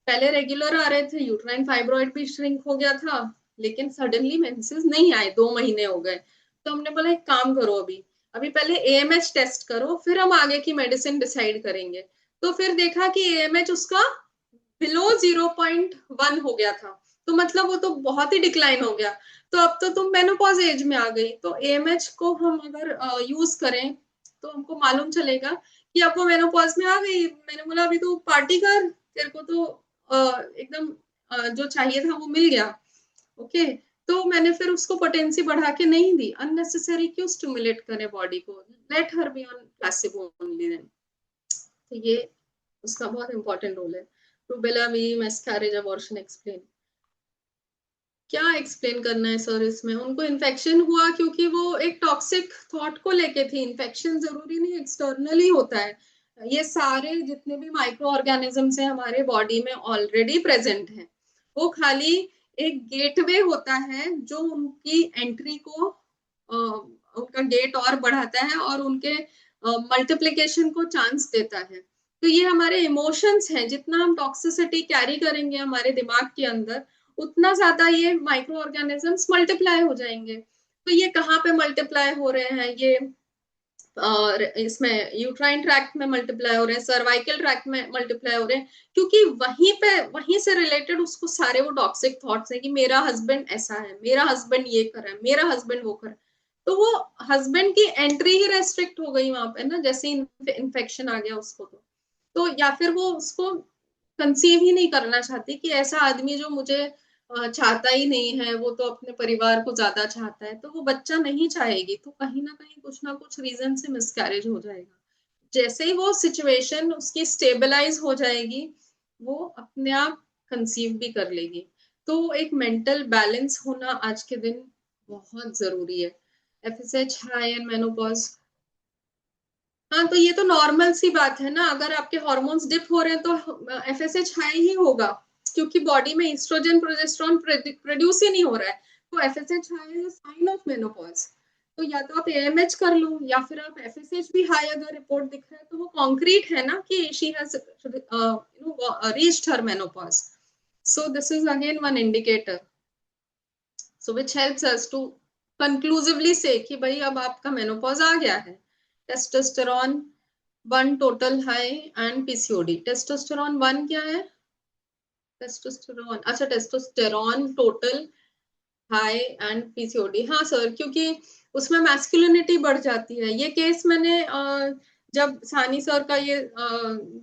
पहले रेगुलर आ रहे थे, यूट्राइन फाइब्रॉइड भी श्रिंक हो गया था, लेकिन सडनली मेंसेस नहीं आए, 2 महीने हो गए। तो हमने बोला एक काम करो, अभी अभी पहले AMH टेस्ट करो, फिर हम आगे की मेडिसिन डिसाइड करेंगे। तो फिर देखा कि AMH उसका बिलो 0.1 हो गया था, तो मतलब वो तो बहुत ही डिक्लाइन हो गया। तो अब तो तुम मेनोपॉज एज में आ गई, तो AMH को हम अगर यूज करें तो हमको मालूम चलेगा कि अब वो मेनोपॉज में आ गई। मैंने बोला अभी तो पार्टी कर, तेरे को तो एकदम जो चाहिए था वो मिल गया। ओके, तो मैंने फिर उसको पोटेंसी बढ़ा के नहीं दी, अननेसेसरी क्यों स्टिमुलेट करें बॉडी को, let her be on placebo only then. तो ये उसका बहुत इंपॉर्टेंट रोल है। Rubella we miscarriage abortion explain, क्या एक्सप्लेन करना है सर इसमें? उनको इन्फेक्शन हुआ क्योंकि वो एक टॉक्सिक थॉट को लेके थी। इन्फेक्शन जरूरी नहीं एक्सटर्नली होता है, ये सारे जितने भी माइक्रो ऑर्गेनिजम्स हैं हमारे बॉडी में ऑलरेडी प्रेजेंट हैं, वो खाली एक गेटवे होता है जो उनकी एंट्री को उनका गेट और बढ़ाता है और उनके मल्टीप्लिकेशन को चांस देता है। तो ये हमारे इमोशंस हैं, जितना हम टॉक्सिसिटी कैरी करेंगे हमारे दिमाग के अंदर, उतना ज्यादा ये माइक्रो ऑर्गेनिजम्स मल्टीप्लाई हो जाएंगे। तो ये कहाँ पे मल्टीप्लाई हो रहे हैं? ये और इसमें यूट्राइन ट्रैक्ट में मल्टीप्लाई हो रहे हैं, सर्वाइकल ट्रैक्ट में मल्टीप्लाई हो रहे हैं, क्योंकि वहीं पे वहीं से रिलेटेड उसको सारे वो टॉक्सिक थॉट्स हैं कि मेरा हस्बैंड ऐसा है, मेरा हस्बैंड ये कर रहा है, मेरा हस्बैंड वो कर रहा है। तो वो हस्बैंड की एंट्री ही रेस्ट्रिक्ट हो गई वहां पे ना, जैसे इन्फेक्शन आ गया उसको। तो या फिर वो उसको कंसीव ही नहीं करना चाहती कि ऐसा आदमी जो मुझे चाहता ही नहीं है, वो तो अपने परिवार को ज्यादा चाहता है, तो वो बच्चा नहीं चाहेगी, तो कहीं ना कुछ रीजन से मिसकैरेज हो जाएगा। जैसे ही वो सिचुएशन उसकी स्टेबलाइज हो जाएगी, वो अपने आप कंसीव भी कर लेगी। तो एक मेंटल बैलेंस होना आज के दिन बहुत जरूरी है। एफएसएच हाई एंड मेनोपॉज, हाँ तो ये तो नॉर्मल सी बात है ना, अगर आपके हार्मोन्स डिप हो रहे हैं तो एफएसएच हाई ही होगा, क्योंकि बॉडी में ईस्ट्रोजन प्रोजेस्टेरॉन प्रोड्यूस ही नहीं हो रहा है। तो FSH high is sine of menopause. तो या तो आप एएमएच कर लो, या फिर आप एफएसएच भी हाई अगर रिपोर्ट दिख रहा है तो वो कॉन्क्रीट है ना कि she has reached her menopause. So this is again one indicator, so which helps us to conclusively say कि भाई अब आपका मेनोपॉज आ गया है। Testosterone one total high and PCOD. Testosterone one क्या है? टेस्टोस्टेरॉन, अच्छा testosterone total high and PCOD, हाँ सर, क्योंकि उसमें मैस्कुलिनिटी बढ़ जाती है। ये केस मैंने जब सानी सर का ये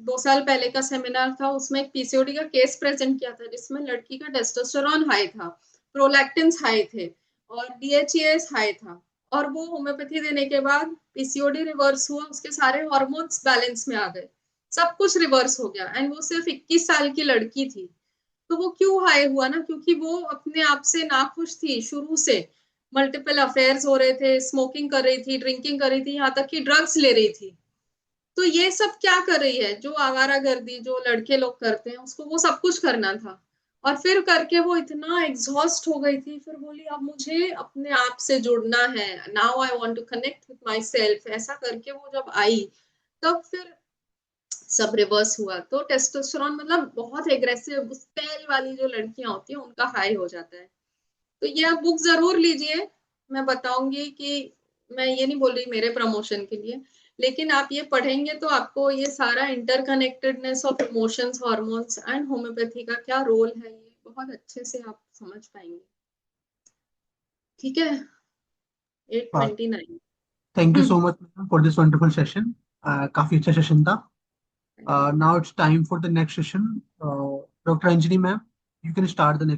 2 साल पहले का सेमिनार था, उसमें एक पीसीओडी का केस प्रेजेंट किया था जिसमें लड़की का टेस्टोस्टेरॉन हाई था, प्रोलैक्टिन्स हाई थे और डीएचईएस हाई था, और वो होम्योपैथी देने के बाद पीसीओडी रिवर्स हुआ, उसके सारे हॉर्मोन्स बैलेंस में आ गए, सब कुछ रिवर्स हो गया, एंड वो सिर्फ 21 साल की लड़की थी। तो वो क्यों हाई हुआ ना? क्योंकि वो अपने आप से नाखुश थी शुरू से, मल्टीपल अफेयर्स हो रहे थे, स्मोकिंग कर रही थी, ड्रिंकिंग कर रही थी, यहाँ तक कि ड्रग्स ले रही थी। तो ये सब क्या कर रही है? जो आवारागर्दी जो लड़के लोग करते हैं उसको वो सब कुछ करना था, और फिर करके वो इतना एग्जॉस्ट हो गई थी, फिर बोली अब मुझे अपने आप से जुड़ना है, now I want to connect with my self, ऐसा करके वो जब आई तब फिर सब रिवर्स हुआ। तो टेस्टोस्टेरोन मतलब बहुत एग्रेसिव तेल वाली जो लड़कियां होती हैं उनका हाई हो जाता है। तो ये आप बुक जरूर लीजिए, मैं बताऊंगी कि, मैं ये नहीं बोल रही मेरे प्रमोशन के लिए, लेकिन आप ये पढ़ेंगे तो आपको ये सारा interconnectedness of emotions, hormones and homeopathy का क्या रोल है, ये बहुत अच्छे से आप समझ पाएंगे। ठीक है, 8:29। Thank you so much for this wonderful session. काफी अच्छा सेशन था। Thank you. Now it's time for the next session. Doctor Anjali ma'am, you can start the